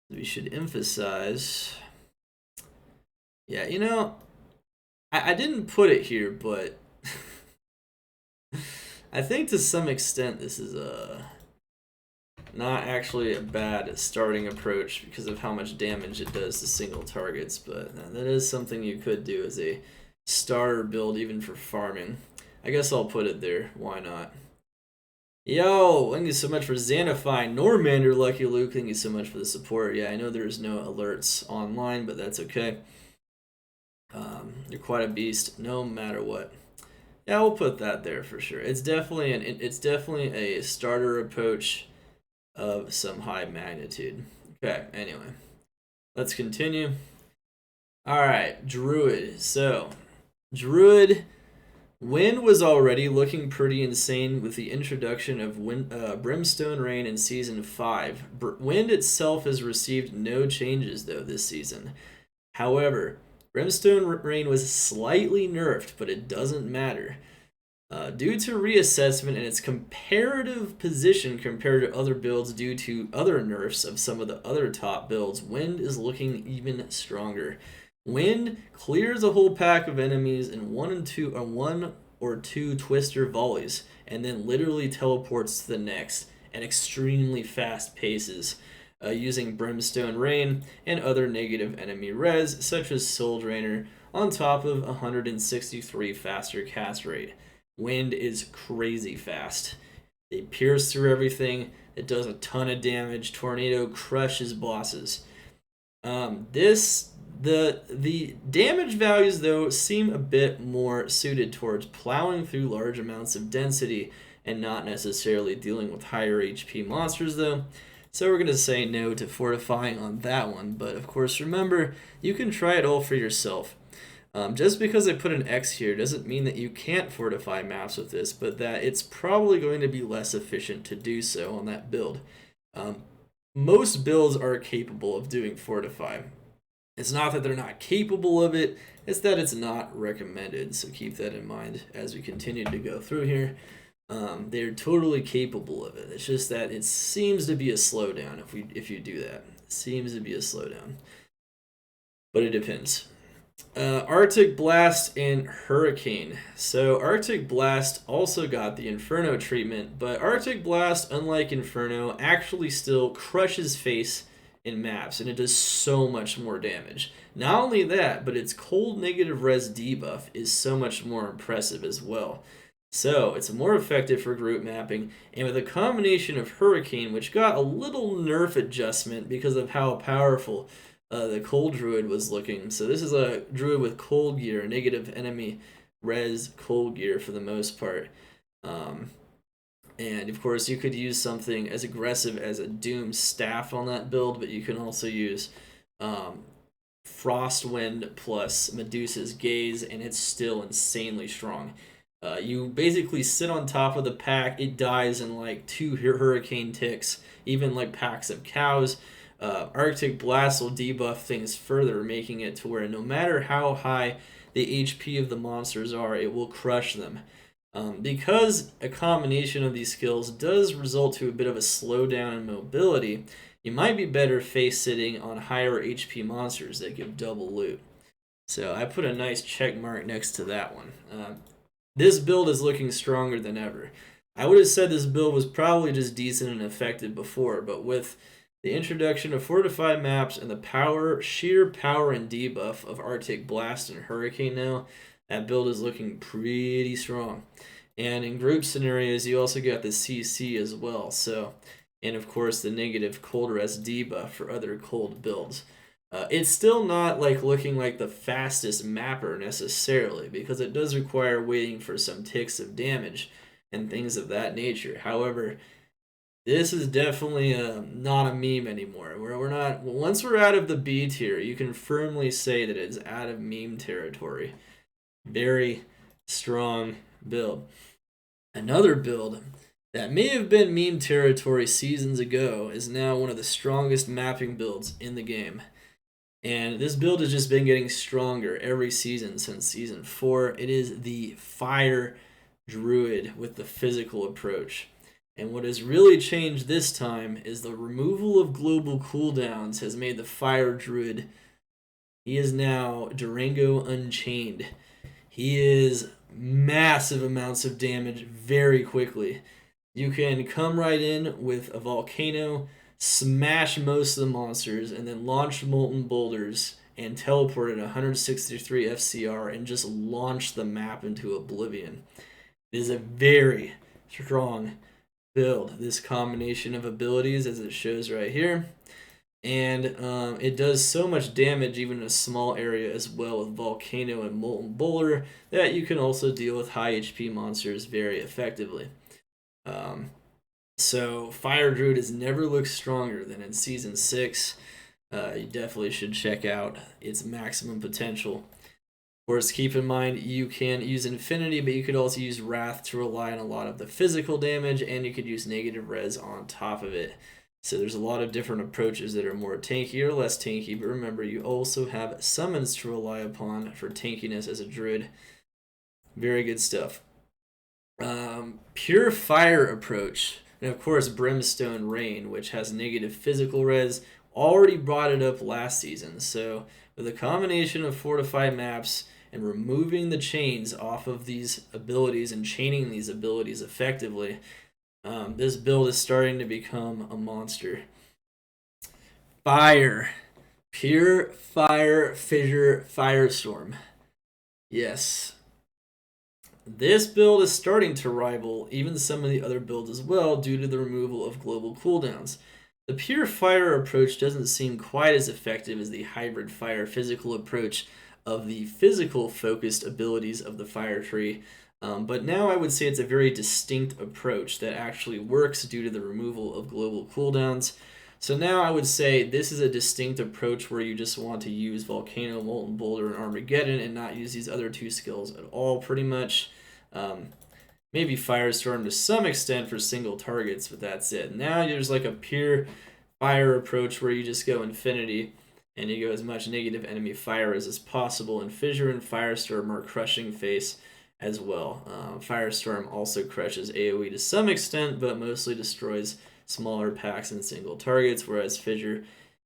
we should emphasize. Yeah, you know, I didn't put it here, but I think to some extent this is not actually a bad starting approach because of how much damage it does to single targets, but that is something you could do as a starter build even for farming. I guess I'll put it there. Why not? Yo, thank you so much for Xanifying. Normander, Lucky Luke, thank you so much for the support. Yeah, I know there's no alerts online, but that's okay. You're quite a beast, no matter what. Yeah, we'll put that there for sure. It's definitely a starter approach of some high magnitude. Okay, anyway, let's continue. Alright, Druid. So, Druid, Wind was already looking pretty insane with the introduction of Brimstone Rain in Season 5. Wind itself has received no changes, though, this season. However, Brimstone Rain was slightly nerfed, but it doesn't matter. Due to reassessment and its comparative position compared to other builds due to other nerfs of some of the other top builds, Wind is looking even stronger. Wind clears a whole pack of enemies in one or two twister volleys, and then literally teleports to the next at extremely fast paces, using Brimstone Rain and other negative enemy res, such as Soul Drainer, on top of 163 faster cast rate. Wind is crazy fast. They pierce through everything. It does a ton of damage. Tornado crushes bosses. The damage values, though, seem a bit more suited towards plowing through large amounts of density and not necessarily dealing with higher HP monsters, though. So we're going to say no to fortifying on that one. But, of course, remember, you can try it all for yourself. Just because I put an X here doesn't mean that you can't fortify maps with this, but that it's probably going to be less efficient to do so on that build. Most builds are capable of doing fortify. It's not that they're not capable of it, it's that it's not recommended, so keep that in mind as we continue to go through here. They're totally capable of it. It's just that it seems to be a slowdown if you do that. It seems to be a slowdown, but it depends. Arctic Blast and Hurricane. So Arctic Blast also got the Inferno treatment, but Arctic Blast, unlike Inferno, actually still crushes face in maps, and it does so much more damage. Not only that, but its cold negative res debuff is so much more impressive as well. So it's more effective for group mapping, and with a combination of Hurricane, which got a little nerf adjustment because of how powerful the cold druid was looking. So this is a druid with cold gear, negative enemy res cold gear for the most part. And of course you could use something as aggressive as a Doom Staff on that build, but you can also use Frostwind plus Medusa's Gaze, and it's still insanely strong. You basically sit on top of the pack, it dies in like 2 hurricane ticks, even like packs of cows. Arctic Blast will debuff things further, making it to where no matter how high the HP of the monsters are, it will crush them. Because a combination of these skills does result to a bit of a slowdown in mobility, you might be better face sitting on higher HP monsters that give double loot. So I put a nice check mark next to that one. This build is looking stronger than ever. I would have said this build was probably just decent and effective before, but with the introduction of fortified maps and the sheer power and debuff of Arctic Blast and Hurricane now, that build is looking pretty strong. And in group scenarios, you also got the CC as well. So, and of course the negative cold res debuff for other cold builds. It's still not like looking like the fastest mapper necessarily, because it does require waiting for some ticks of damage and things of that nature. However, this is definitely not a meme anymore. We're not. Once we're out of the B tier, you can firmly say that it's out of meme territory. Very strong build. Another build that may have been meme territory seasons ago is now one of the strongest mapping builds in the game. And this build has just been getting stronger every season since season 4. It is the Fire Druid with the physical approach. And what has really changed this time is the removal of global cooldowns has made the Fire Druid, he is now Durango Unchained. He is massive amounts of damage very quickly. You can come right in with a volcano, smash most of the monsters, and then launch molten boulders and teleport at 163 FCR and just launch the map into oblivion. It is a very strong build, this combination of abilities, as it shows right here. And it does so much damage even in a small area as well with Volcano and Molten Boulder that you can also deal with high HP monsters very effectively. So Fire Druid has never looked stronger than in Season 6. You definitely should check out its maximum potential. Of course, keep in mind you can use Infinity, but you could also use Wrath to rely on a lot of the physical damage, and you could use negative res on top of it. So there's a lot of different approaches that are more tanky or less tanky, but remember you also have summons to rely upon for tankiness as a druid. Very good stuff. Pure Fire approach, and of course Brimstone Rain, which has negative physical res, already brought it up last season. So with a combination of fortified maps and removing the chains off of these abilities and chaining these abilities effectively, this build is starting to become a monster. Fire. Pure Fire Fissure Firestorm. Yes. This build is starting to rival even some of the other builds as well due to the removal of global cooldowns. The Pure Fire approach doesn't seem quite as effective as the Hybrid Fire physical approach of the physical focused abilities of the Fire Tree. But now I would say it's a very distinct approach that actually works due to the removal of global cooldowns. So now I would say this is a distinct approach where you just want to use Volcano, Molten Boulder, and Armageddon and not use these other two skills at all pretty much. Maybe Firestorm to some extent for single targets, but that's it. Now there's like a pure fire approach where you just go Infinity and you go as much negative enemy fire as possible, and Fissure and Firestorm are crushing face as well. Firestorm also crushes AoE to some extent, but mostly destroys smaller packs and single targets, whereas Fissure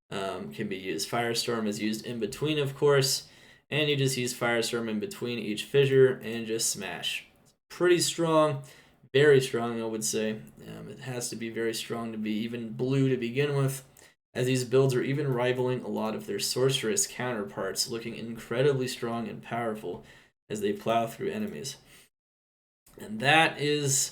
can be used. Firestorm is used in between, of course, and you just use Firestorm in between each fissure and just smash. Pretty strong, very strong, I would say. It has to be very strong to be even blue to begin with, as these builds are even rivaling a lot of their Sorceress counterparts, looking incredibly strong and powerful as they plow through enemies. And that is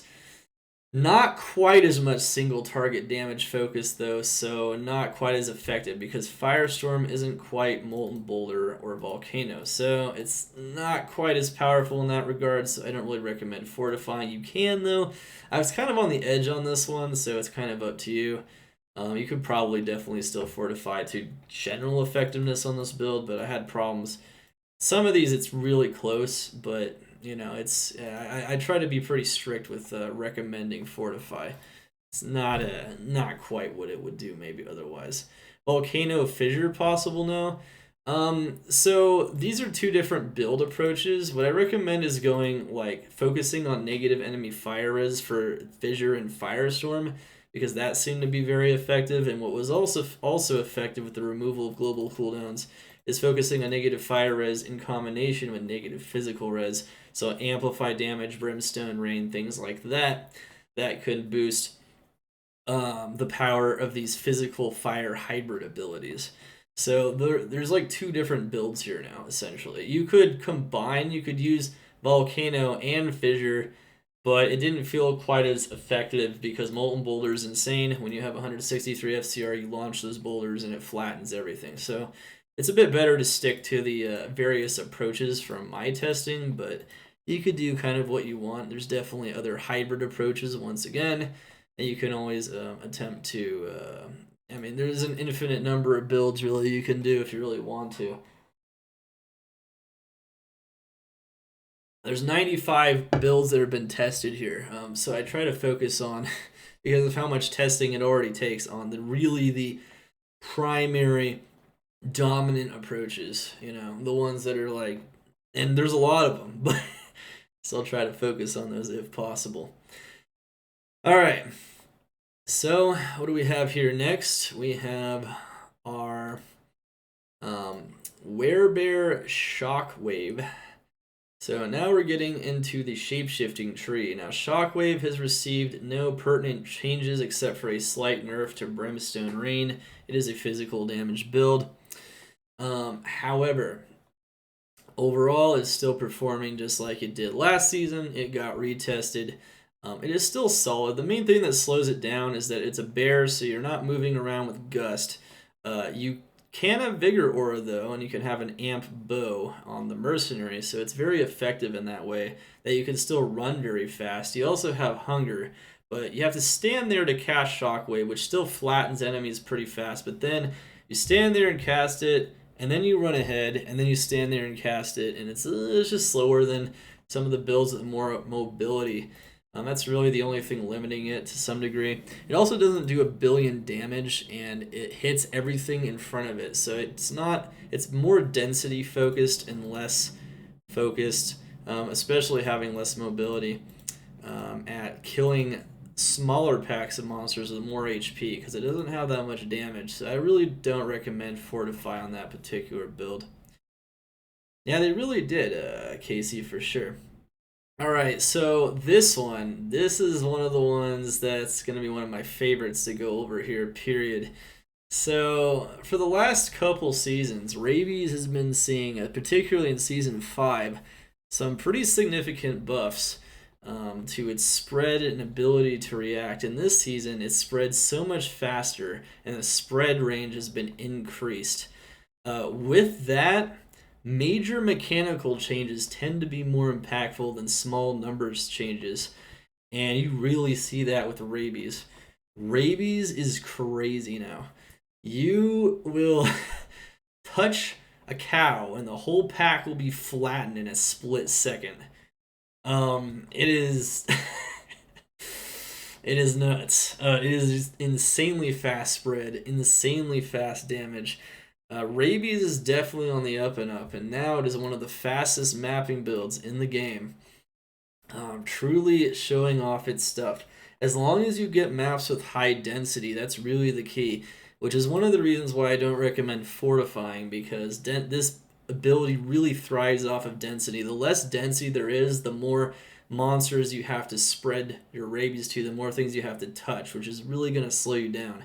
not quite as much single target damage focus though, so not quite as effective because Firestorm isn't quite Molten Boulder or Volcano, so it's not quite as powerful in that regard, so I don't really recommend fortifying. You can though. I was kind of on the edge on this one, so it's kind of up to you. You could probably definitely still fortify to general effectiveness on this build, but I had problems. Some of these it's really close, but you know, it's I try to be pretty strict with recommending fortify. It's not quite what it would do maybe otherwise. Volcano Fissure possible now. So these are two different build approaches. What I recommend is going like focusing on negative enemy fire res for Fissure and Firestorm, because that seemed to be very effective. And what was also effective with the removal of global cooldowns is focusing on negative fire res in combination with negative physical res. So amplify damage, brimstone, rain, things like that. That could boost the power of these physical fire hybrid abilities. So there's like two different builds here now, essentially. You could combine, you could use Volcano and Fissure, but it didn't feel quite as effective because Molten Boulder is insane. When you have 163 FCR, you launch those boulders and it flattens everything. So it's a bit better to stick to the various approaches from my testing, but you could do kind of what you want. There's definitely other hybrid approaches, once again, and you can always attempt to... I mean, there's an infinite number of builds, really, you can do if you really want to. There's 95 builds that have been tested here, so I try to focus on, because of how much testing it already takes, on the primary dominant approaches, you know, the ones that are like, and there's a lot of them, but so I'll try to focus on those if possible. All right, so what do we have here next? We have our Werebear Shockwave. So now we're getting into the shape-shifting tree. Now Shockwave has received no pertinent changes except for a slight nerf to Brimstone Rain. It is a physical damage build. However, overall it's still performing just like it did last season. It got retested. It is still solid. The main thing that slows it down is that it's a bear, so you're not moving around with Gust. You can have Vigor Aura though, and you can have an Amp Bow on the Mercenary, so it's very effective in that way, that you can still run very fast. You also have Hunger, but you have to stand there to cast Shockwave, which still flattens enemies pretty fast, but then you stand there and cast it, and then you run ahead, and then you stand there and cast it, and it's just slower than some of the builds with more mobility. That's really the only thing limiting it to some degree. It also doesn't do 1 billion damage, and it hits everything in front of it. So it's more density focused and less focused, especially having less mobility at killing smaller packs of monsters with more HP, because it doesn't have that much damage. So I really don't recommend Fortify on that particular build. Yeah, they really did, Casey, for sure. Alright, so this is one of the ones that's going to be one of my favorites to go over here, period. So, for the last couple seasons, Rabies has been seeing, particularly in Season 5, some pretty significant buffs to its spread and ability to react. In this season, it spreads so much faster, and the spread range has been increased. With that, major mechanical changes tend to be more impactful than small numbers changes, and you really see that with Rabies. Rabies is crazy now. You will touch a cow and the whole pack will be flattened in a split second. It is it is nuts. It is insanely fast spread, insanely fast damage. Rabies is definitely on the up and up, and now it is one of the fastest mapping builds in the game. truly showing off its stuff. As long as you get maps with high density, that's really the key, which is one of the reasons why I don't recommend fortifying, because this ability really thrives off of density. The less density there is, the more monsters you have to spread your rabies to, the more things you have to touch, which is really going to slow you down.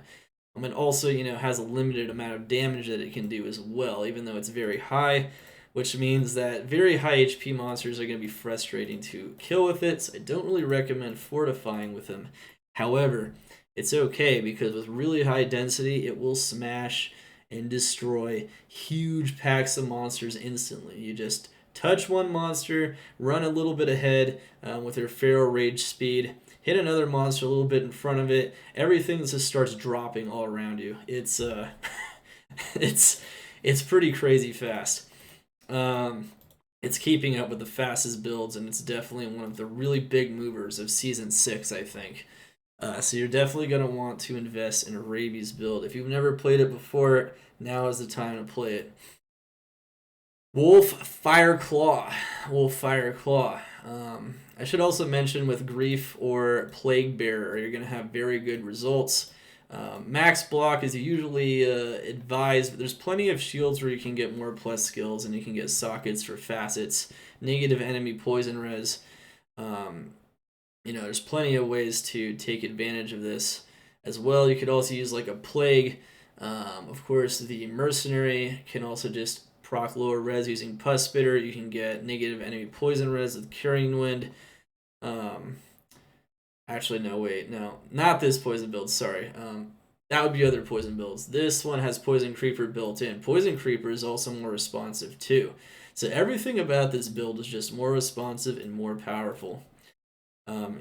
And also, has a limited amount of damage that it can do as well, even though it's very high, which means that very high HP monsters are going to be frustrating to kill with it, so I don't really recommend fortifying with them. However, it's okay, because with really high density, it will smash and destroy huge packs of monsters instantly. You just touch one monster, run a little bit ahead with your Feral Rage speed, hit another monster a little bit in front of it, everything just starts dropping all around you. It's it's pretty crazy fast. It's keeping up with the fastest builds, and it's definitely one of the really big movers of Season 6, I think. So you're definitely going to want to invest in a Rabies build. If you've never played it before, now is the time to play it. Wolf Fireclaw. Wolf Fireclaw. I should also mention with Grief or Plague Bearer, you're going to have very good results. Max block is usually advised, but there's plenty of shields where you can get more plus skills, and you can get sockets for facets, negative enemy poison res. There's plenty of ways to take advantage of this as well. You could also use like a plague. Of course, the mercenary can also just proc lower res using Pus Spitter. You can get negative enemy poison res with Curing Wind. Actually, no, wait, no, not this poison build, sorry. That would be other poison builds. This one has Poison Creeper built in. Poison Creeper is also more responsive too. So everything about this build is just more responsive and more powerful.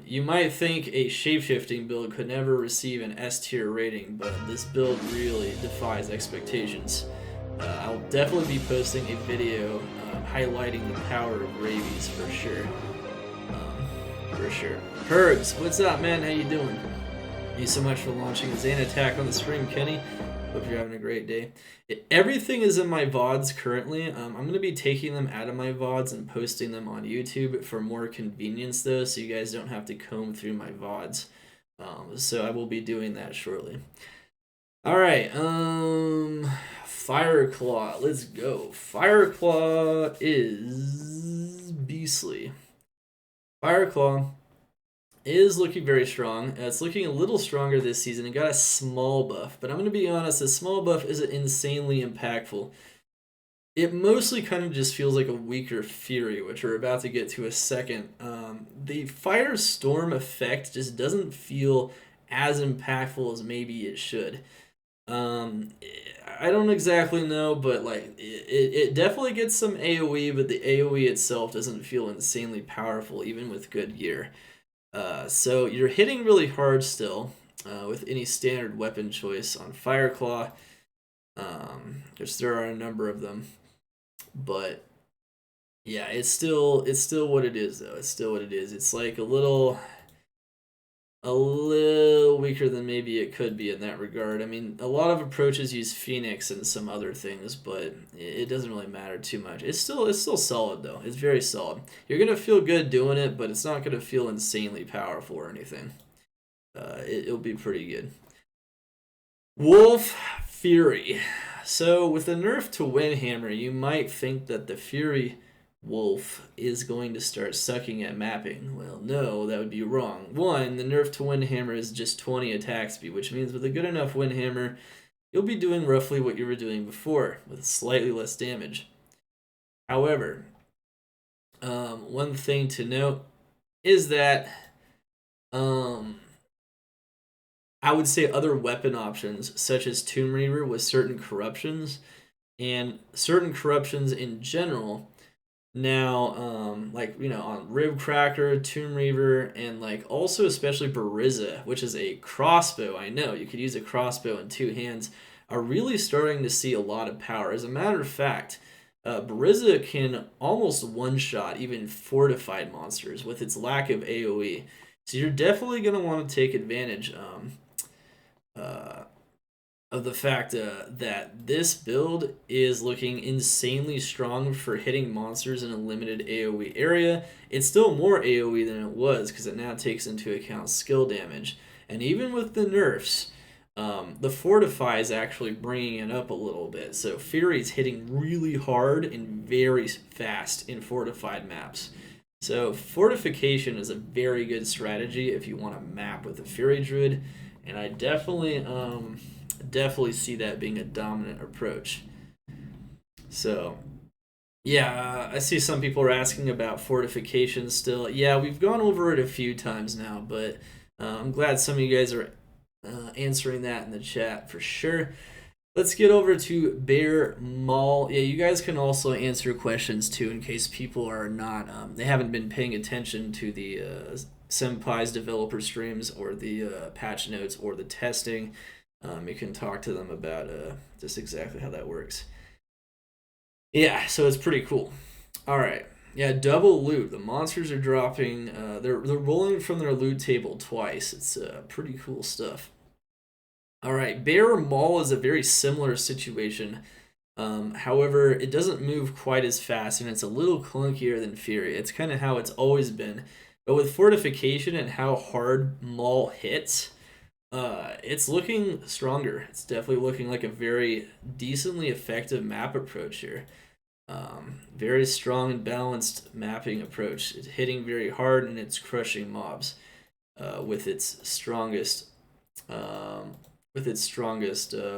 You might think a shapeshifting build could never receive an S tier rating, but this build really defies expectations. I'll definitely be posting a video highlighting the power of Rabies for sure. Hergs, what's up, man? How you doing? Thank you so much for launching Zane Attack on the stream, Kenny. Hope you're having a great day. Everything is in my VODs currently. I'm going to be taking them out of my VODs and posting them on YouTube for more convenience, though, so you guys don't have to comb through my VODs. So I will be doing that shortly. Alright, Fireclaw. Let's go. Fireclaw is beastly. Fireclaw is looking very strong. It's looking a little stronger this season. It got a small buff, but I'm going to be honest, the small buff isn't insanely impactful. It mostly kind of just feels like a weaker Fury, which we're about to get to a second. The Firestorm effect just doesn't feel as impactful as maybe it should. I don't exactly know, but like it definitely gets some AoE, but the AoE itself doesn't feel insanely powerful, even with good gear. So you're hitting really hard still with any standard weapon choice on Fireclaw. Because there are a number of them, but yeah, it's still what it is though. It's still what it is. It's like a little weaker than maybe it could be in that regard. I mean, a lot of approaches use Phoenix and some other things, but it doesn't really matter too much. It's still solid though. It's very solid. You're gonna feel good doing it, but it's not gonna feel insanely powerful or anything. It'll be pretty good. Wolf Fury. So with the nerf to Windhammer, you might think that the Fury Wolf is going to start sucking at mapping. Well, no, that would be wrong. One, the nerf to Windhammer is just 20 attack speed, which means with a good enough Windhammer, you'll be doing roughly what you were doing before, with slightly less damage. However, one thing to note is that I would say other weapon options, such as Tomb Reaver with certain corruptions, and certain corruptions in general, now, like, on Rib Cracker, Tomb Reaver, and, like, also especially Barizza, which is a crossbow, I know, you could use a crossbow in two hands, are really starting to see a lot of power. As a matter of fact, Barizza can almost one-shot even fortified monsters with its lack of AoE. So you're definitely going to want to take advantage of the fact that this build is looking insanely strong for hitting monsters in a limited AoE area. It's still more AoE than it was because it now takes into account skill damage. And even with the nerfs, the Fortify is actually bringing it up a little bit. So Fury's hitting really hard and very fast in fortified maps. So Fortification is a very good strategy if you want to map with a Fury Druid, and I definitely see that being a dominant approach. So, yeah, I see some people are asking about Fortification still. Yeah, we've gone over it a few times now, but I'm glad some of you guys are answering that in the chat for sure. Let's get over to Bear Mall. Yeah, you guys can also answer questions too in case people are not, they haven't been paying attention to the Senpai's developer streams or the patch notes or the testing. You can talk to them about just exactly how that works. Yeah, so it's pretty cool. All right. Yeah, double loot. The monsters are dropping. They're rolling from their loot table twice. It's pretty cool stuff. All right, Bear Mall is a very similar situation. However, it doesn't move quite as fast, and it's a little clunkier than Fury. It's kind of how it's always been. But with Fortification and how hard Maul hits, it's looking stronger. It's definitely looking like a very decently effective map approach here. Very strong and balanced mapping approach. It's hitting very hard and it's crushing mobs with its strongest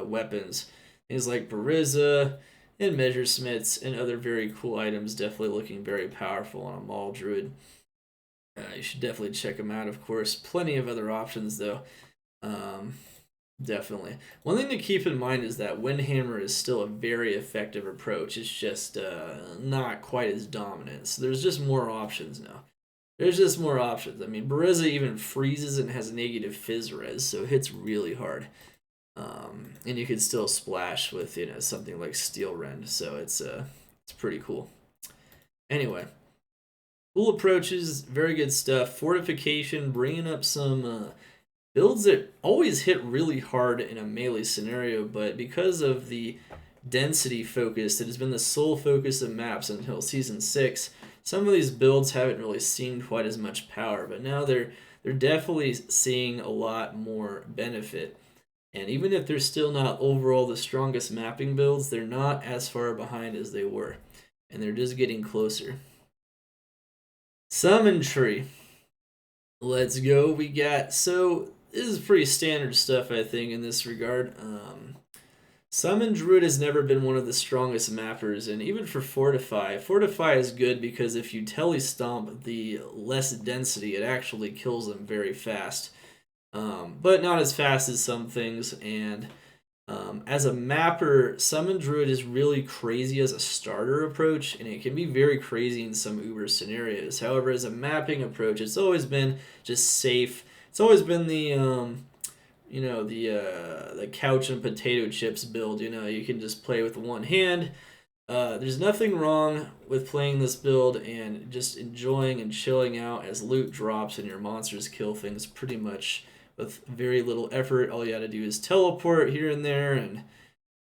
weapons. Things like Bariza and Measure Smiths and other very cool items, definitely looking very powerful on a Maul Druid. You should definitely check them out, of course. Plenty of other options, though. Definitely. One thing to keep in mind is that Windhammer is still a very effective approach. It's just not quite as dominant. So there's just more options now. There's just more options. I mean, Bariza even freezes and has negative Fizz res, so it hits really hard. And you can still splash with something like Steel Rend, so it's pretty cool. Anyway, cool approaches, very good stuff. Fortification, bringing up some builds that always hit really hard in a melee scenario, but because of the density focus that has been the sole focus of maps until Season 6, some of these builds haven't really seen quite as much power, but now they're definitely seeing a lot more benefit. And even if they're still not overall the strongest mapping builds, they're not as far behind as they were, and they're just getting closer. Summon Tree. Let's go. We got, so this is pretty standard stuff, I think, in this regard. Summon Druid has never been one of the strongest mappers, and even for Fortify is good because if you telestomp the less density, it actually kills them very fast. But not as fast as some things, and as a mapper, Summon Druid is really crazy as a starter approach, and it can be very crazy in some Uber scenarios. However, as a mapping approach, it's always been just safe. It's always been the the couch and potato chips build. You can just play with one hand. There's nothing wrong with playing this build and just enjoying and chilling out as loot drops and your monsters kill things pretty much with very little effort. All you gotta do is teleport here and there, and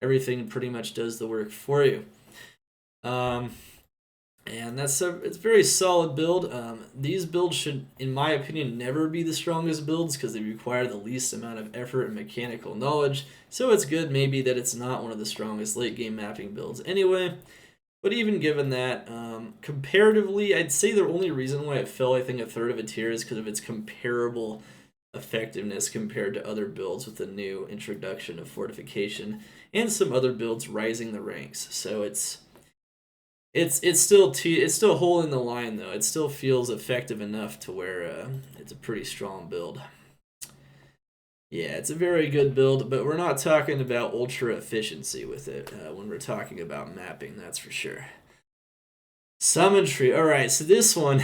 everything pretty much does the work for you. And it's a very solid build. These builds should, in my opinion, never be the strongest builds because they require the least amount of effort and mechanical knowledge. So it's good maybe that it's not one of the strongest late game mapping builds anyway. But even given that, comparatively, I'd say the only reason why it fell, I think, a third of a tier is because of its comparable effectiveness compared to other builds with the new introduction of Fortification and some other builds rising the ranks. So it's still holding the line though. It still feels effective enough to where it's a pretty strong build. Yeah, it's a very good build, but we're not talking about ultra efficiency with it when we're talking about mapping, that's for sure. Summon Tree. All right, so this one